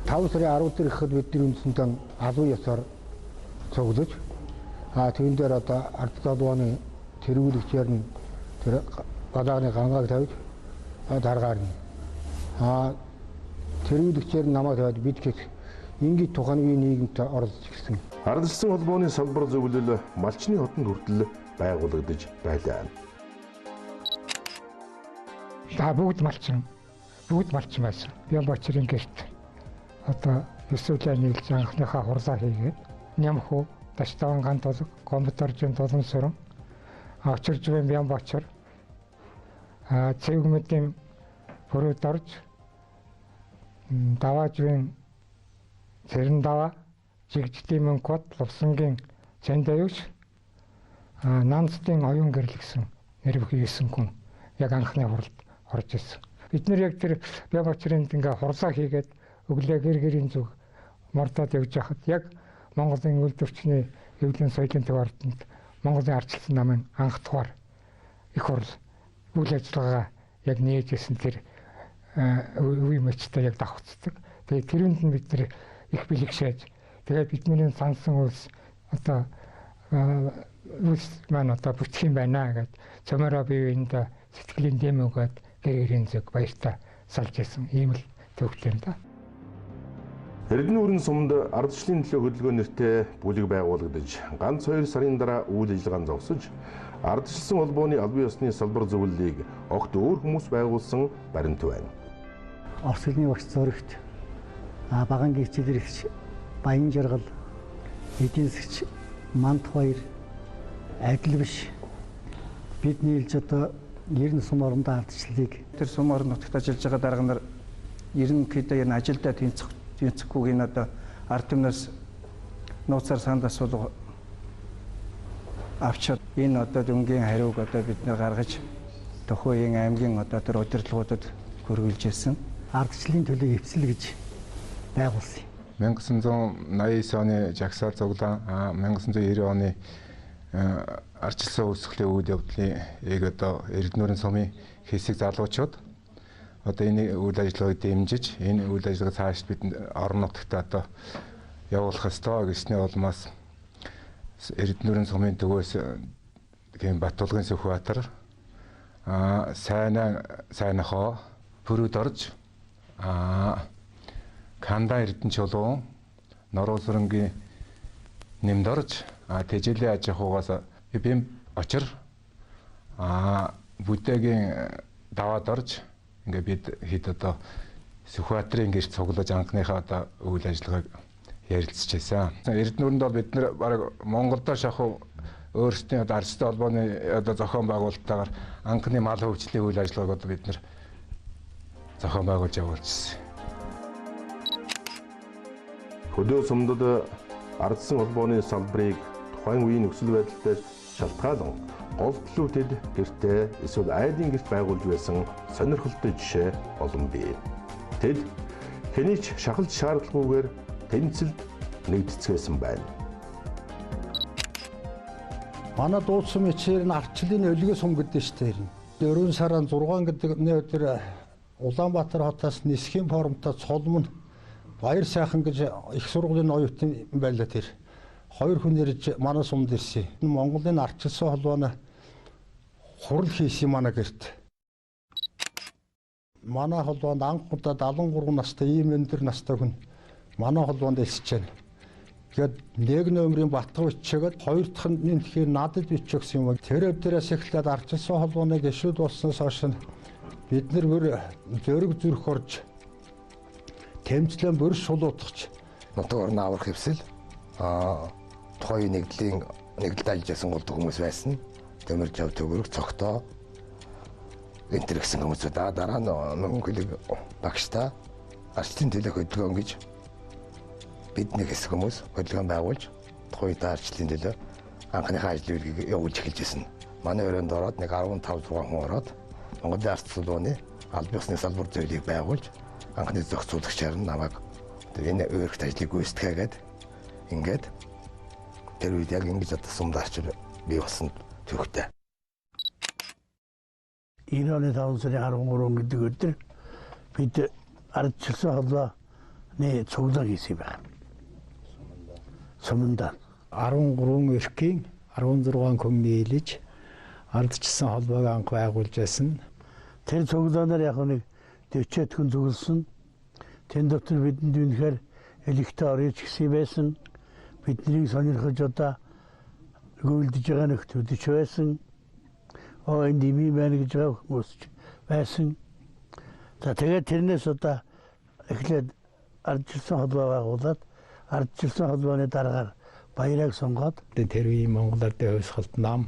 5 сарын 10 дээр ихэд бидний үндсэндээ албан ёсоор цуглаж түүн дээр одоо ард залууны тэргүүлэгчээр нь тэр гадааны гангааг тавьж даргаар нь тэргүүлэгчээр нь намайг тавьж бид гэх ингээд тухайн нийгэмд оролцож гисэн. Ардчилсан холбооны салбар зөвлөл малчны хотод хүртэл байгуулагдаж байлаа. Бүгд малчин байсан. Бямбачрын гэрт одоо өсвөлээ нийлж анхныхаа хурлаа хийгээд нямхуу таштаван гант бол компьютержин тулан сүрэн авчиржвэн Бямбачар цэгмэдийн бүрүүд орж даваажвэн Цэрэн даваа жигжлийн мөнгөд лувсангийн цэндаюуш нандтын оюун гэрэл гэсэн нэр бүхийсэн хүн яг анхны хуралд орж ирсэн. Бид нэр яг тэр Бямбачрын ингээ хурлаа хийгээд өглөө гэр-гэрийн зүг мордоод явж байхад яг Монголын үйлдвэрчний эвлэн соёлын төв ордонд Монголын ардчилсан намын анх дугаар их хурл үйл ажиллагаа яг нээжсэн тэр үе мөчтэй яг давхцдаг. Тэгээд тэрүүнд нь бид нэр их бэлэгшээж тэгээд бидний сансан үйлс одоо үйлс маань одоо бүтэх юм байна гэж цомороо биеинд сэтгэлийн дэм өгөөд гэр-гэрийн зүг баяртай салж исэн ийм л төвхтэй юм да. Эрдэнэ өрн сумд ардчлалын төлөө хөдөлгөөн нэртэй бүлэг байгуулагдаж ганц 2 сарын дараа үйл ажиллагаанд зогсож ардчилсан холбооны албан ёсны салбар зөвлөлийг огт өөр хүмүүс байгуулсан баримт байна. Орос хэлний багш зөрөгч багангийн хичээлэрэгч Баян Жаргал, эдийн засгч Мант хоёр адил биш бид нийлж одоо 90 сум орондоо ардчлалыг тэр сум орон нутагт ажиллаж байгаа дарга нар ерөнхийдөө энэ ажилдаа тэнцэхгүйг энэ одоо ард түмнээс нууцаар санд асуулга авчаад энэ одоо дүнгийн хариуг одоо бид нэр гаргаж Төхөөгийн аймгийн одоо тэр удирдлагуудад хөрвүүлж ирсэн. Ардчлалын төлөө эвсэл гэж байгуулсан. 1989 оны жагсаал зуглаан 1990 оны ардчилсан үүсгэлийн үйл явдлын яг одоо Эрдэнэ өрн сумын хэсэг залуучууд одоо энэ үйл ажиллагааг дэмжиж энэ үйл ажиллагаа цааш бид орон нутагт одоо явуулах ёстой гэсний улмаас Эрдэнэ өрн сумын төвөөс гэм Батулгын Сүхбаатар сайнахоо бүрүүд орж Канда Эрдэнэ чулуун Норуулсрынгийн нэмд орж тэжээлийн аж ахуйгаас бим очир бүтэгийн даваад орж ингээ бид хэд одоо Сүхбаатарын гэрт цуглаж анхныхаа одоо үйл ажиллагааг ярилцж байсан. Эрдэнэ өрөнд бол бид нэр баг Монголдо шахуу өөрсдийн одоо ардчилсан холбооны одоо зохион байгуулалттайгаар анхны мал хөвчлийн үйл ажиллагааг одоо бид нэр зохион байгуулж явуулчихсан. Хөдөө сумдад ардчилсан холбооны салбарыг тухайн үеийн нөхцөл байдалтай шалтгаалan голдлуудад гэртээ эсвэл айдын гэрт байгуулж байсан сонирхолтой жишээ олон бий. Тэд хэний ч шахалж шаардлагагүйгээр тэнцэлд нэгдэцгээсэн байна. Манай дуудсан мичээр нь ардчлалын өлгөө сум гэдэг шүү дээ. 4 сарын 6 гэдэг нэр Улаанбаатар хотоос нисхийн форумтай цолмон Баяр сайхан гэж их сургуулийн оюутан байлаа тэр. 2 хүн ирж манай сумд ирсэн. Монголын ардчилсан холбооны хурал хийсэн манай гэрт. Манай холбоонд анх удаа 73 настай ийм өндөр настай хүн манай холбоонд ирсэж байна. Тэгээд 1 номерын Батга бичээгээд 2 дахь нь тэгэхээр надад бичсэн юм. Тэр өвдөрөөс эхлээд ардчилсан холбооны гишүүд болсноос хойш бид нар бүр зөрөг зүрх орж тэмцлэн бүр шулуудахч нутаг орны аврах хэвсэл тухайн нэгдлийн нэгдэлд ажиллаж байсан голд хүмүүс байсан. Төмөр жав төгөрөг цогтоо энтэр гэсэн хүмүүсүүд дараа нь мөнгөлөг багштай ардчлалын төлөө хөдөлгөөн гэж бид нэг хэсэг хүмүүс хөдөлгөөн байгуулж тухайн ардчлалын төлөө анхныхаа ажлын үргийг явуулж эхэлж ирсэн. Манай өрөөнд ороод нэг 15 6 хүн ороод Монголын ард салбарын албан ёсны салбар зөвлөлийг байгуулж анхны зохицуулагчаар нь намайг энэ өөрөлт ажлыг гүйцэтгээгээд ингээд тэр үед яг ингэж одоо сумдаарч бий болсон төвхтэй. 90 оны 5 сарын 13 гэдэг өдөр бид ардчилсан холбооны цуглаан хийсэн байна. Суманда 13 эрхийн 16 хүн нийлж ардчилсан холбоог анх байгуулж байсан. Тэр цуглаанаар яг нэг 40 хүн цугласан. Тэн дотор бидэнд үнэхээр элэгтэй орж гисэн байсан. Биднийг сонирхож одоо гүйлдэж байгаа нөхдүүд ч байсан. Энд дими байна гэж хүмүүс байсан. За тэгээд тэрнээс одоо эхлээд ардчилсан холбоо байгуулад ардчилсан холбооны дараагаар баярыг сонгоод тэр үеийн Монгол Ардын хувьсгалт нам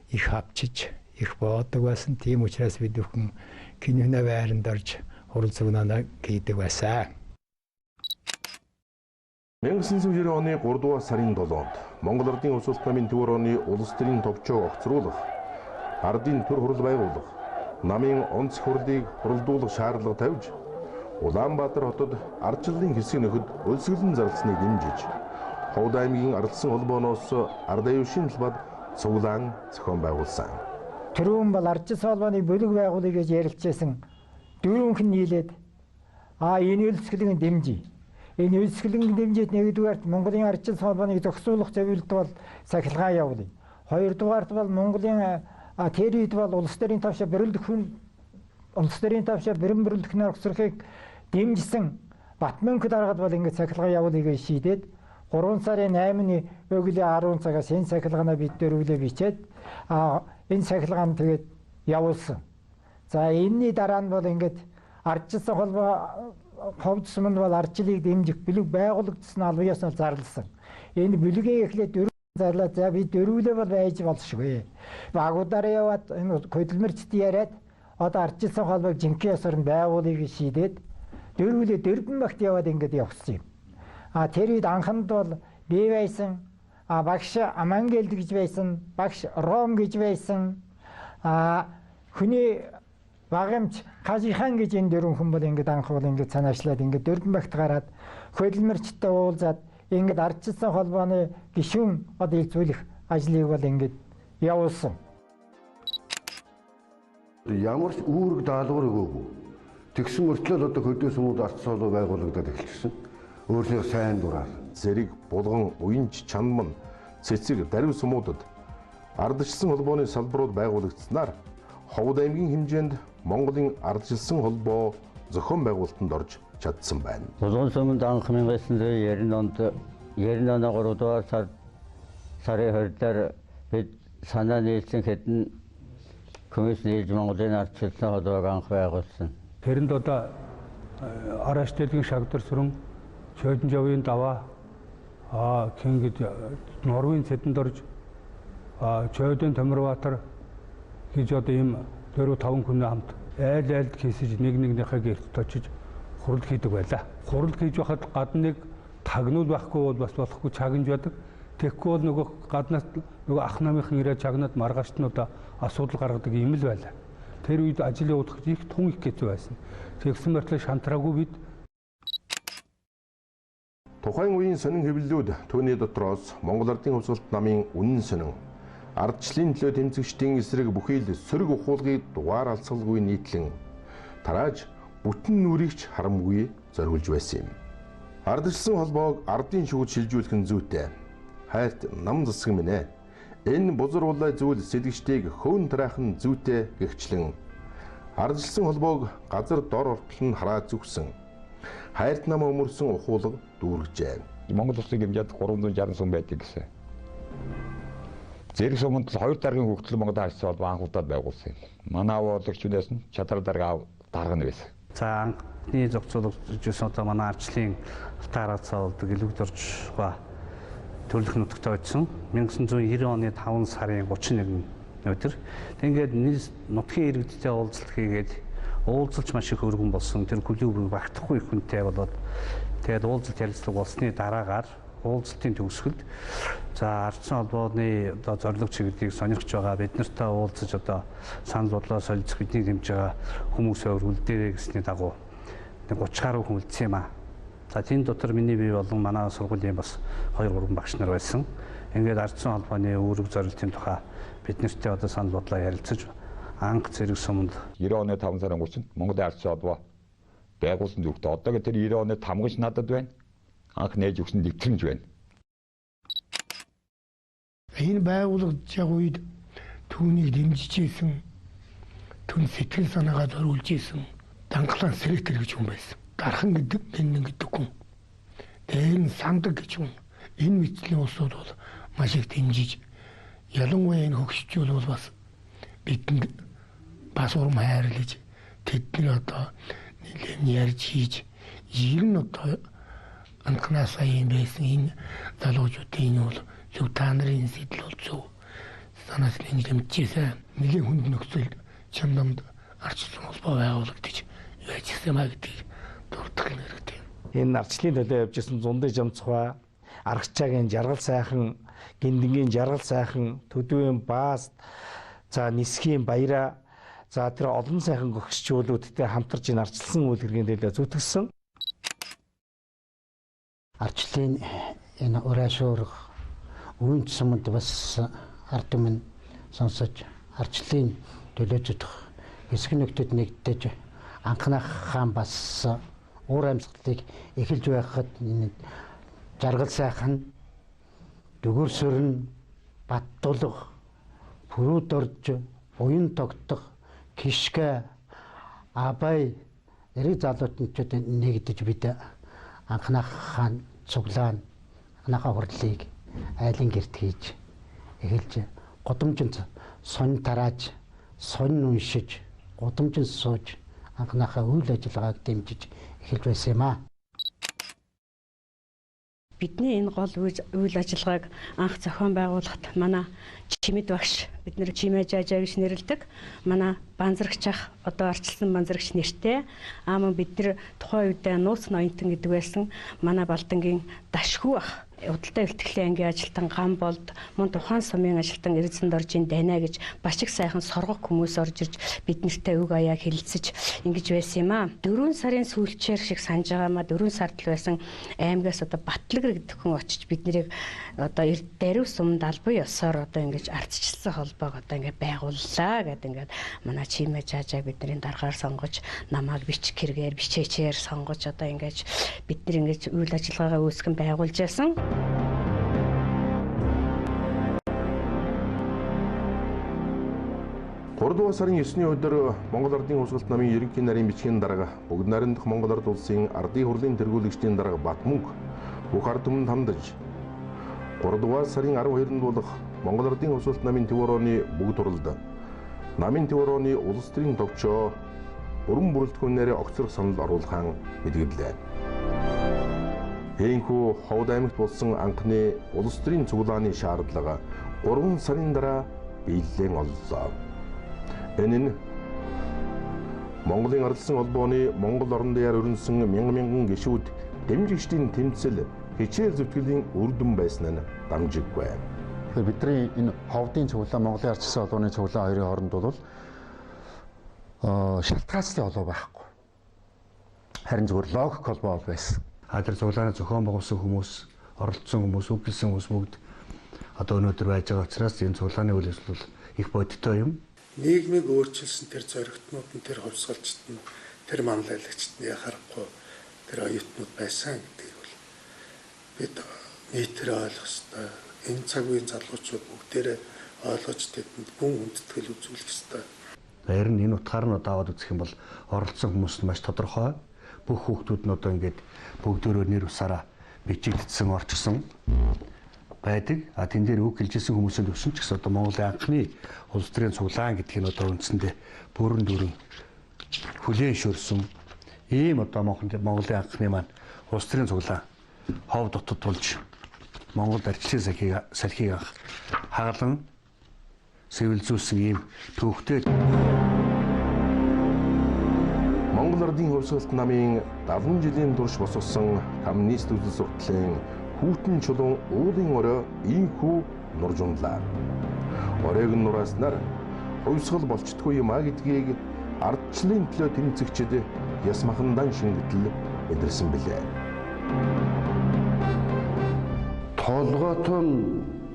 их авчиж их боодог байсан. Тийм учраас бид бүхэн киноны байранд орж хурал зурнаа хийдэг байсан. 1990 оны 3 дугаар сарын 7-нд Монгол Ардын Хувьсгалт намын төвөр оны улс төрийн товчоо огцруулах, ардын төр хурал байгуулах, намын онц хурлыг хуралдуулах шаардлага тавьж Улаанбаатар хотод ардчлалын хэсэг нөхөд өлсгөлн зарлсныг дэмжиж Ховд аймгийн ардсан холбооноос ард аюулшийн талбад цуглаан зохион байгуулсан. Төрөөн бол ардчилсан холбооны бүлэг байгуулъя гэж ярилцсан. Дөрвөн хүн нийлээд энэ өлсгөлн дэмжиж. Энэ өлсгөлн дэмжиж нэгдүгээрт Монголын ардчилсан холбооныг зохицуулах зөвлөлт бол сахилгаан явуулъя. Хоёрдугаарт бол Монголын тэр үед бол улс төрийн тавшаа бүрэлдэх бэрэн бүрэлдэх нөхцөлийг дэмжсэн Батмөнх даргад бол ингэж сахилгаан явуулъя гэж шийдээд 3 сарын 8-ны өглөө 10 цагаас энэ сахилгаанаа бид дөрвөлөө бичээд энэ сахилгаан тэгээд явуулсан. За энэний дараа нь бол ингэж ардчилсан холбоо Ховд суманд бол ардчлалыг дэмжих бүлэг байгуулагдсан албан ёсоор зарласан. Энэ бүлэгээ эхлээд дөрвөн зарлаад за бид дөрвөлөө бол байж болшгүй. Багуудаараа яваад энэ хөдөлмөрчд яриад одоо ардчилсан холбоог жинхэнэ ёсоор нь байгуулъя гэж шийдээд дөрвөлөө дөрвөн багт яваад ингэж явсан юм. Тэр үед анханд бол би байсан, багш Амангелд гэж байсан, багш Ром гэж байсан, хүний багамч Кажихан гэж энэ дөрвөн хүн бол ингэж анх бол ингэж санаачлаад ингэж дөрвөн багт гараад хөдөлмөрчтэй уулзаад ингэж ардчилсан холбооны гишүүн одоо илзвүүлэх ажлыг бол ингэж явуулсан. Ямар ч үүрэг даалгавар өгөөгүй. Тэгсэн мөртлөө одоо хөдөө сумууд ардчилсан холбоо байгуулагдаад эхэлсэн. Өөрсдөө сайн дураар зэрэг булган уянч чанман цэцэг даруй сумуудад ардчилсан холбооны салбарууд байгуулагдсанаар Ховд аймгийн хэмжээнд Монголын ардчилсан холбоо зохион байгуулалтанд орж чадсан байна. Булган суманд анх 1990 онд 3 дугаар сарын 20-нд бид санаа нийлсэн хэдэн комисс нийлж Монголын ардчилсан холбоог анх байгуулсан. Тэрэнд одоо Араштэлгийн шагдар сүрэн Чойдонжавын даваа Кингэд Норвын цэдэнд орж Чойдон Томирбаатар гэж одоо ийм 4-5 хүн хамт айлд хийсэж нэгнийхээ гэрт очиж хурал хийдэг байлаа. Хурал хийж байхад гадна нэг тагнуул байхгүй бол бас болохгүй чагнаж байдаг. Тэгэхгүй бол нөгөө гаднаас нөгөө ах намынхан ирээд чагнаад маргаашд нь одоо асуудал гаргадаг юм л байлаа. Тэр үед ажил явуулах их тун их хэцүү байсан. Тэгсэн мөртлөө шантраагүй бид тухайн үеийн сонин хэвлэлүүд түүний дотроос Монгол Ардын Хувьсгалт намын үнэн сонин ардчлалын төлөө тэмцэгчдийн эсрэг бүхий л сөрөг ухуулгыг дугаар алцгалгүй нийтлэн тарааж бүтэн нүрийгч харамгүй зориулж байсан юм. Ардчилсан холбоог ардын шүүд шилжүүлэх нь зүйтэй. Хайрт нам засаг минь ээ. Энэ бузар улай зүйл сэлгчдийг хөөн тарайхан зүйтэй гэгчлэн ардчилсан холбоог газар дор ортол нь хараа зүгсэн. Хайрт нам өмөрсөн ухуулга дүүргэжээ. Монгол улсын хэмжээнд 360 сум байдаг гэсэн. Зэрэг суманд 2 даргын хөгжил Монгол ардчилсан холбоо анх удаад байгуулсан юм. Манай аваалагч үнээс нь Чадар дарга дарга нь байсан. За анхны зохицуулагчсан одоо манай ардчлалын алтаарацаа болдог илүүг доржгаа төрлөх нутагтаа очсон. 1990 оны 5 сарын 31 өдөр. Тэгээд нутгийн иргэдтэй уулзалт хийгээд уулзалт маш их өргөн болсон. Тэр клубыг багтахгүй их хүнтэй болоод тэгээд уулзалт ярилцлага болсны дараагаар уулзалтын төгсгөлд за ардсан холбооны одоо зорилго чиглэлийг сонирхож байгаа бид нартай уулзаж одоо санал бодлоо солилцох бидний дэмжиж байгаа хүмүүсээ үлдээрэй гэсний дагуу 30 гаруй хүн үлдсэн юм аа. За тийм дотор миний бие болон манай сургуулийн бас 2-3 багш нар байсан. Ингээд ардсан холбооны үүрэг зорилтын тухай бид нартай одоо санал бодлоо ярилцаж анх зэрэг суманд 90 оны 5 сарын 30-нд Монголын ардсан холбоо байгуулсан зүгт одоо тэр 90 оны тамгаш надад байна. Анх нээж өгсөн дэвтэрч байна. Энэ байгууллагад яг үед түүнийг дэмжиж исэн, түн сэтгэл санаагаа зориулж исэн Данглан Сэрэтэр гэж хүн байсан. Дархан гэдэг Бэнэн гэдэг хүн. Тэр нь Сандаг гэж хүн. Энэ мэтлийн улсууд бол маш их дэмжиж ялангуяа энэ хөгшчүүл бол бас бидэнд бас урам хайрлаж тэдний одоо нэлээд ярьж хийж ер нь одоо анхнаасаа юм байсан энэ залуучуудын бол зөв та нарын сэтэл бол зөв санаас нэг дэмжижсэн нэлээд хүнд нөхцөл чамдамд арчлан холбоо байгуулагдаж яажсан маа гэдэг дурдах хэрэгтэй. Энэ арчлалын төлөө явж исэн Зундай Жамцхай, Аргачаагийн Жаргал сайхан, Гиндингийн Жаргал сайхан, Төдөөгийн Баас, за Нисхийн Баяра, за тэр олон сайхан гөгсчүүлүүдтэй хамтарч энэ арчилсан үйл хэргийн төлөө зүтгэсэн. Арчлалын энэ ураашуурах үн цэмэнд бас ард түмэн сонсож арчлалын төлөө зүтгэх хэсэг нөхдөд нэгдэж анхнаах хаан бас уур амьсгалыг эхэлж байхад энэ Жаргал сайхан, Дүгүр сөрн, Баттулга, Пүрүүд орж, Буян тогтох, Кишгэ, Абай эрэг залуучууд нэгдэж бид анхнаах хаан цуглаан анхнаахаа хурлыг айлын гэрт хийж эхэлж гудамжинд сонь тарааж, сонь уншиж, гудамжинд сууж анхнаахаа үйл ажиллагааг дэмжиж эхэлж байсан юм аа. Бидний энэ гол үйл ажиллагааг анх зохион байгуулахад манай Чимэд багш бид нэр Чимэ Жажаа гэж нэрлэдэг. Манай банзрагч ах одоо арчилсан банзрагч нэртэй. Мөн бид нэр тухайн үед Нууц Ноёнтон гэдэг байсан. Манай Балдангийн Дашхүү ах удалтай бэлтгэлийн ангийн ажилтан Гамболд мөн тухайн сумын ажилтан Эрдэнэт оржийн Дайна гэж бачиг сайхан соргох хүмүүс орж ирж биднэртэй үг аяа хэлэлцэж ингэж байсан юм аа. 4 сарын сүүлчээр шиг санаж байгаамаа 4 сард л байсан аймгаас одоо Батлагэр гэдэг хүн очиж биднийг одоо Дарив сумд албан ёсоор одоо ингэж ардчилсан холбоог одоо ингэ байгууллаа гэдэг ингээд манай Чимэ Жажаа бидний даргаар сонгож намайг бичих хэрэгээр бичээчээр сонгож одоо ингэж бид нар ингэж үйл ажиллагаагаа үүсгэн байгуулж байсан. 3 дугаар сарын 9-ний өдөр Монгол Ардын Хувьсгалт намын ерөнхий нарийн бичгийн дарга Бүгд найрамдах Монгол Ард улсын ардын хурлын тэргүүлэгчдийн дарга Батмөнг бүх ард түмэнд хамдаж 3 дугаар сарын 12-нд болох Монгол Ардын Хувьсгалт намын төв орооны бүгд хурлд намын төв орооны улс төрийн товчоо бүрэн бүрэлдэхүүнээр огцрох санал оруулахаа мэдгэлээ. Энэхүү Ховд аймагт болсон анхны улс төрийн цуглааны шаардлага 3 сарын дараа биелэлэн оллоо. Энэ нь Монголын ардсан холбооны Монгол орон даяар өрнсөн мянган гишүүд дэмжигчдийн тэмцэл хичээл зүтгэлийн үр дүн байсан нь дамжиггүй. Тэгэхээр бидний энэ Ховдын цуглаан Монголын ардчилсан холбооны цуглаан хоёрын хооронд бол шалтгаалцлын холбоо байхгүй. Харин зөвхөн логик холбоо байсан. Тэр цуглааны зохион байгуулсан хүмүүс, оролцсон хүмүүс, үгэлсэн хүмүүс бүгд одоо өнөөдөр байж байгаа учраас энэ цуглааны үйл ажиллагаа их бодиттой юм. Нийгмийг өөрчилсөн тэр зоригтнууд нь тэр хувьсгалчт нь тэр манлайлагчт нь яхахгүй тэр оюутнууд байсан гэдгийг бол бид нийтээр ойлгох ёстой. Энэ цаг үеийн залуучууд бүгдээрээ ойлгож тэдэнд гүн хүндэтгэл үзүүлэх ёстой. Баяр нь энэ утгаар нь одоо аваад үзэх юм бол оролцсон хүмүүс нь маш тодорхой. Бүх хүүхдүүд нь одоо ингээд бүгдөө нэр усаараа бичигдсэн орчсон байдаг. Тэн дээр үг хэлжсэн хүмүүсийн төвшин ч гэсэн одоо Монголын анхны улс төрийн цуглаан гэдгийг нь одоо үндсэндээ бүрэн дүүрэн хүлээн шөөрсөн ийм одоо Монголын анхны маань улс төрийн цуглаан хов дотод тулж Монгол арчлалын салхийг анх хагалан сэвэлзүүлсэн ийм төвхтэй. Монгол Ардын Хувьсгалт намын 70 жилийн турш босгосон коммунист үзэл сурталын хүүтэн чулуун уулын орой ийхүү нурж унлаа. Оройг нь нурааснаар хувьсгал болчтгүй юм а гэдгийг ардчлалын төлөө тэмцэгчид яс махандан шингэтэл мэдэрсэн билээ. Толгойтой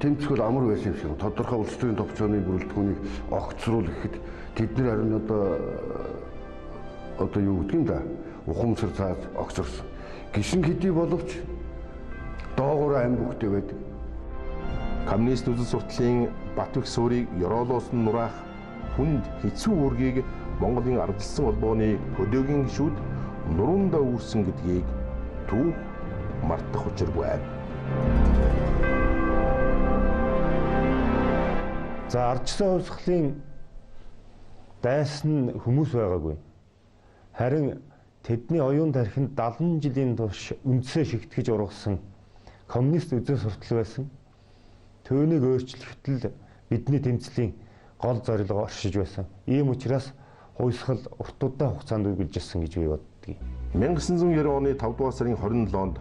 тэмцэл амар байсан юм шиг. Тодорхой улс төрийн товчооны бүрэлдэхүүнийг огцруулах гэхэд тэд нар харин одоо юу гэдэг юм да? Ухамсар цаад огцорсон. Гишин хэдий боловч доогуур ам бүхтэй байдаг. Коммунист үзэл сурталын бат их суурийг ёроолоос нь нураах хүнд хэцүү үүргийг Монголын ардчилсан холбооны хөдөөгийн гишүүд нуруундаа үүрсэн гэдгийг түүх мартах учиргүй. За ардчилсан хувьсгалын дайсан хүмүүс байгаагүй. Харин тэдний оюун тархинд 70 жилийн турш үндсээ шигтгэж ургасан коммунист үзэл суртал байсан. Түүнийг өөрчлөлтөл бидний тэмцлийн гол зорилго оршиж байсан. Ийм учраас хувьсгал урт удаан хугацаанд үргэлжилсэн гэж би боддог. 1990 оны 5 дугаар сарын 27-нд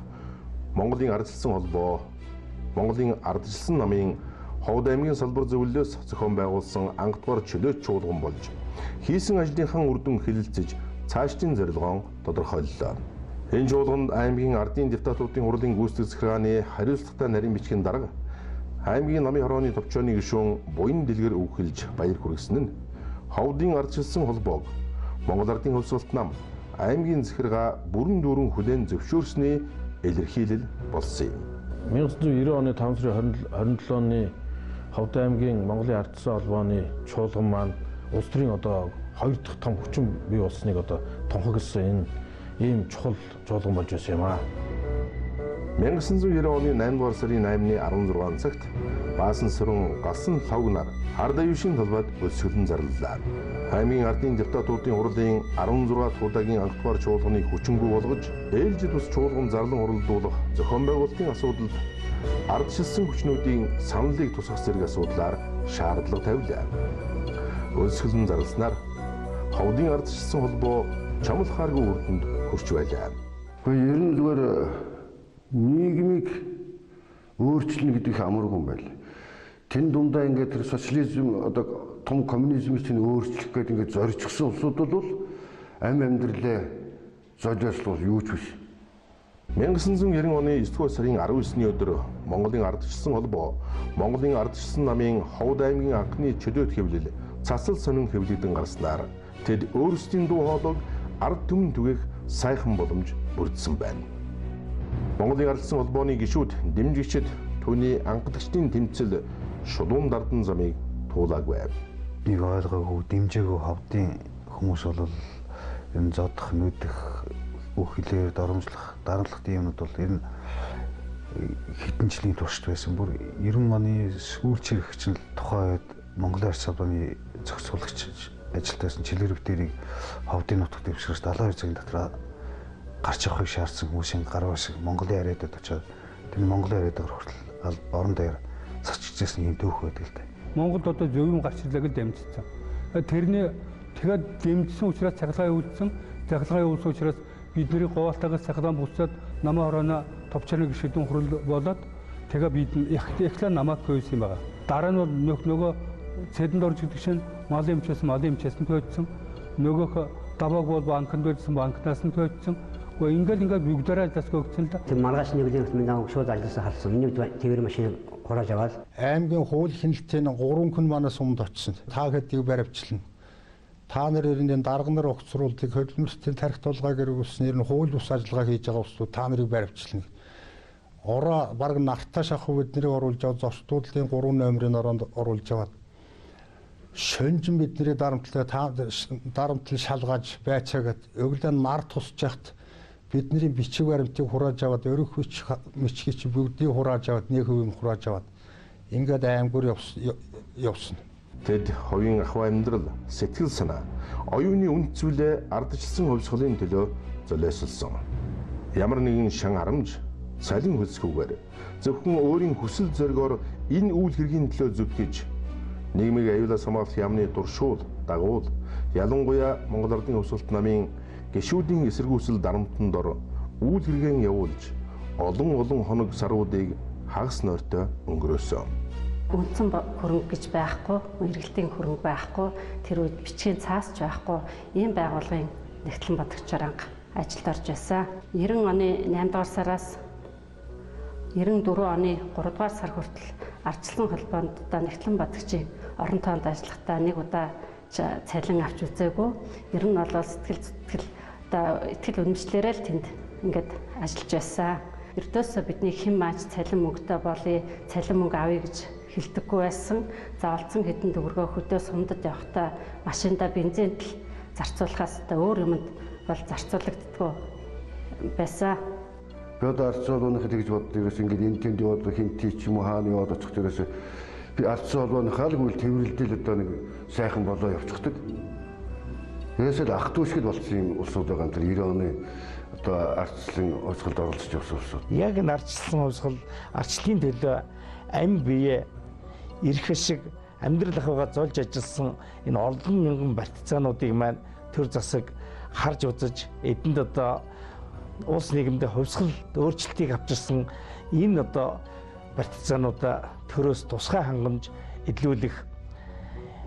Монголын ардчилсан холбоо Монголын ардчилсан намын Ховд аймгийн салбар зөвлөлөөс зохион байгуулсан ангадугаар чөлөөт чуулган болж хийсэн ажлынхаа үр дүн хэлэлцэж цаашдын зорилгоо тодорхойллоо. Энэ чуулганд аймгийн ардын депутатуудын хурлын гүйцэтгэх захиргааны хариуцлагатай нарийн бичгийн дарга аймгийн намын хорооны товчооны гишүүн буян дэлгэр өгөхөлж баяр хүргэсэн нь Ховдын ардчилсан холбоог Монгол ардын хувьсгалт нам аймгийн захиргаа бүрэн дүүрэн хүлээн зөвшөөрсний илэрхийлэл болсон юм. 1990 оны 5 сарын 27 оны Ховд аймгийн Монголын ардчилсан холбооны чуулган маань улс төрийн одоо хоёр дахь том хүчин бий болсныг одоо тунхагласан ийм чухал чуулган болж байсан юм аа. 1990 оны 8 дугаар сарын 8-ны 16 цагт Баасан сүрэн галсан лавгнаар ард аюушийн талбайд өсгөлн зарлалаа. Аймгийн ардын депутатуудын хурлын 16 дахь удаагийн ангадугаар чуулганыг хүчингү болгож ээлжид ус чуулган зарлан хуралдуулах зохион байгуулалтын асуудалд ардчилсан хүчнүүдийн саналыг тусгах зэрэг асуудлаар шаардлага тавилаа. Өсгөлн зарласнаар Ховдын ардчилсан холбоо чамлахааргүй үрдэнд хүрч байлаа. Гэхдээ ер нь зүгээр нийгмийг өөрчлөнө гэдэг амаргүй юм байна. Тэн дундаа ингээд тэр социализм одоо том коммунизмыг өөрчлөх гэдэг ингээд зорчихсон улсууд бол амьдралаа золиослох юу ч биш. 1990 оны 9 дугаар сарын 19-ний өдөр Монголын ардчилсан холбоо Монголын ардчилсан намын Ховд аймгийн анхны чөлөөт хэвлэл цасал сонин хэвлэгдэн гарснаар тэд өөрсдийн дуу хоолойг ард түмэн түгээх сайхан боломж бүрдсэн байна. Монголын ардчилсан холбооны гишүүд дэмжигчид түүний анхлагчдын тэмцэл шулуун дардан замыг туулаагүй. Нэг ойлгоогүй дэмжээгүй Ховдын хүмүүс бол энэ зодох нүдэх үхлээр доромжлох дарамтлах юмнууд бол ер нь хэдэн жилийн туршид байсан. Бүр 90 оны сүүлчээр хичнээн тухайд Монголын ардчилсан холбооны зохицуулагч ажилтнаас чилэрэг дээрийг Ховдын нутагт дэвшгэрч 72 цагийн дотор гарч явахыг шаардсан хүмүүсийн гар башиг Монголын яриадад очиод тэр Монголын яриадагаар хүртэл орон дээр цачижсэн юм дүүх байдаг л да. Монголд одоо зөвийн гарчлалыг л дэмжсэн. Тэрний тэгээд дэмжсэн учраас цахилгаан үүдсэн. Цахилгаан үүдсэн учраас бидний говалтаагаас цахилгаан буцаад намаа хорооно товчооны гишүүдийн хурал болоод тэгээ бид эхлээ намаа хөөсөн юм байна. Дараа нь бол нөгөө цэдэнд орж гэдэг чинь малын эмчээс нь хөөцсөн. Нөгөөх давааг бол банкнд байсан банкнаас нь хөөцсөн. Ингээд бүгдээрээ засгогдсон л да. Тэр маргааш нэгэн минь шууд ажилласан харсан. Миний тэр машин хурааж аваад аймгийн хууль хяналтын 3 хүн манаас өмнөд очсон. Та хэдийг баривчлна. Та нар энэ дарга нар огцруулдаг хөдөлмөртийн тарих тулгааг эргүүлсэн ер нь хууль бус ажиллагаа хийж байгаа улсууд та нарыг баривчлна. Ороо баг нартаа шахах биднийг оруулж аваад зочдлын 3 номерын оронд оруулж аваад шөнжин бидний дарамтлал шалгааж байцаагаад өглөө нар тусч яхад бидний бичиг баримтыг хурааж аваад өрөх мичгийч бүгдийг хурааж аваад нэг хувийн хурааж аваад ингээд аймгуур явсан. Тэд хувийн ахуй амьдрал, сэтгэл санаа, оюуны үнд зүйлээ ардчилсан хувьсгалын төлөө золиослсон. Ямар нэгэн шан харамж, цалин хөлсгүйгээр зөвхөн өөрийн хүсэл зоригоор энэ үйл хэргийн төлөө зүтгэж нийгмийг аюулаас хамгаалах яамны дуршуул, дагуул, ялангуяа Монгол Ардын хувьсгалт намын гишүүдийн эсэргүүцэл дарамтанд ор үйл хэргийн явуулж олон хоног саруудыг хагас нойртой өнгөрөөсөн. Үндсэн хөрөнгө гэж байхгүй, эргэлтийн хөрөнгө байхгүй, тэр үед бичгийн цаас ч байхгүй, ийм байгууллагын Нэгтлэн Бадагчаар анх ажилд орж байсан. 90 оны 8 дугаар сараас 94 оны 3 дугаар сар хүртэл ардчилсан холбоонд Нэгтлэн Бадагчийн орон тоонд ажиллахдаа нэг удаа цалин авч үзээгүй. Ер нь бол итгэл үнэмшлэрээ л тэнд ингээд ажиллаж байсан. Ердөөсөө бидний хэн мааж цалин мөнгөтэй болъё, цалин мөнгө авъя гэж хэлдэггүй байсан. За олцсон хэдэн төгрөгөө хөдөө сумдад явахдаа машинда бензинд л зарцуулахаас өөр юмд бол зарцуулагддаггүй байсан. Би одоо ардчилсан холбооныхыг тэгж боддог. Ерөөс ингээд энэ тэнд яваад хинти ч юм уу хаана яваад очих дээрээс би ардчилсан холбооныхаа л үйл тэмрэлдэл одоо нэг сайхан болоо явчихдаг. Ерөөсөө ах дүүшгэд болсон юм улсууд байгаа. Тэр 90 оны одоо ардчилсан хувьсгалд оролцож явсан улсууд. Яг энэ ардчилсан хувьсгал ардчлалын төлөө амь бие ирэх шиг амьдрал ахуйгаа золж ажилласан энэ олон мянган барьцаануудыг маань төр засаг харж үзэж эдэнд одоо улс нийгэмдээ хувьсгал өөрчлөлтийг авчирсан энэ одоо барьцаануудаа төрөөс тусгай хангамж эдлүүлэх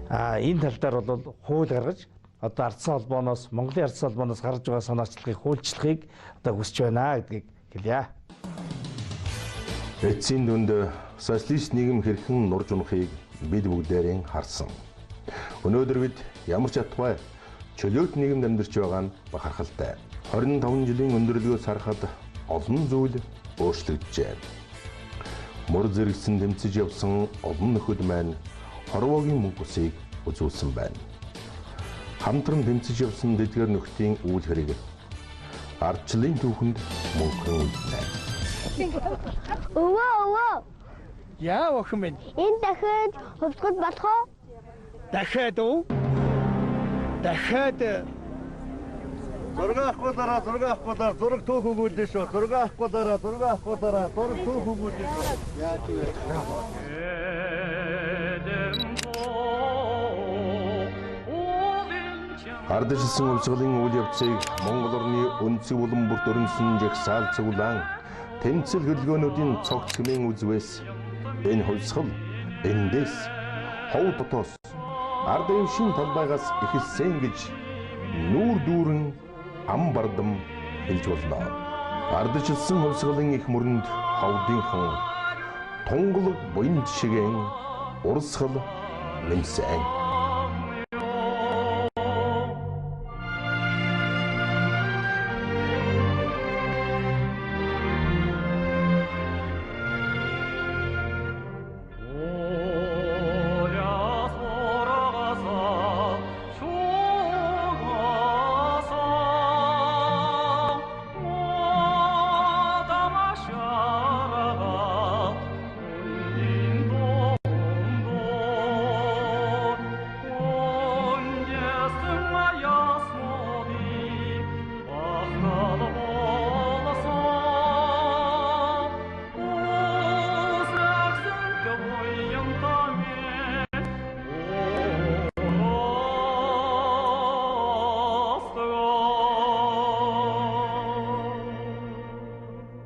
энэ тал дээр бол хууль гаргаж одоо ардсан холбооноос Монголын ардсан холбооноос гарч байгаа санаачлагыг хуульчлахыг одоо хүсэж байна гэдгийг хэлье. Эцсийн дүнд социалист нийгэм хэрхэн нурж унахыг бид бүгдээрээ харсан. Өнөөдөр бид ямар ч ятгай чөлөөт нийгэмд амьдарч байгаа нь бахархалтай. 25 жилийн өндөрлөгөөс харахад олон зүйл өөрчлөгдөжээ. Мөр зэрэгсэн тэмцэж явсан олон нөхөд маань хорвоогийн мөнгө усыг үзүүлсэн байна. Хамтран тэмцэж явсан дэдгэр нөхдийн үйл хэрэг ардчлалын түүхэнд мөнхөн үлдэнэ. Өвөө. Яа охин минь. Энэ дахиад хувьсгал болох уу? Дахиад уу? Дахиад зураг авахгүй дараа зураг түүх өгүүлдэ шүү. Зураг авахгүй дараа зураг түүх өгүүлдэ шүү. Яа тийм. Ардчилсан хувьсгалын үйл явцыг Монгол орны өнцөг булан бүрт өрнөсөн жагсаал цуглаан тэмцэл хөдөлгөөнүүдийн цогц хэмээн үзвээс энэ хувьсгал эндээс хов дотоос ард дэвшин талбайгаас ихэлсэн гэж нүүр дүүрэн ам бардам хэлж болно. Ардчилсан хувьсгалын их мөрөнд ховдынхан тунгалаг буян жишгэн урсгал нэмсэн.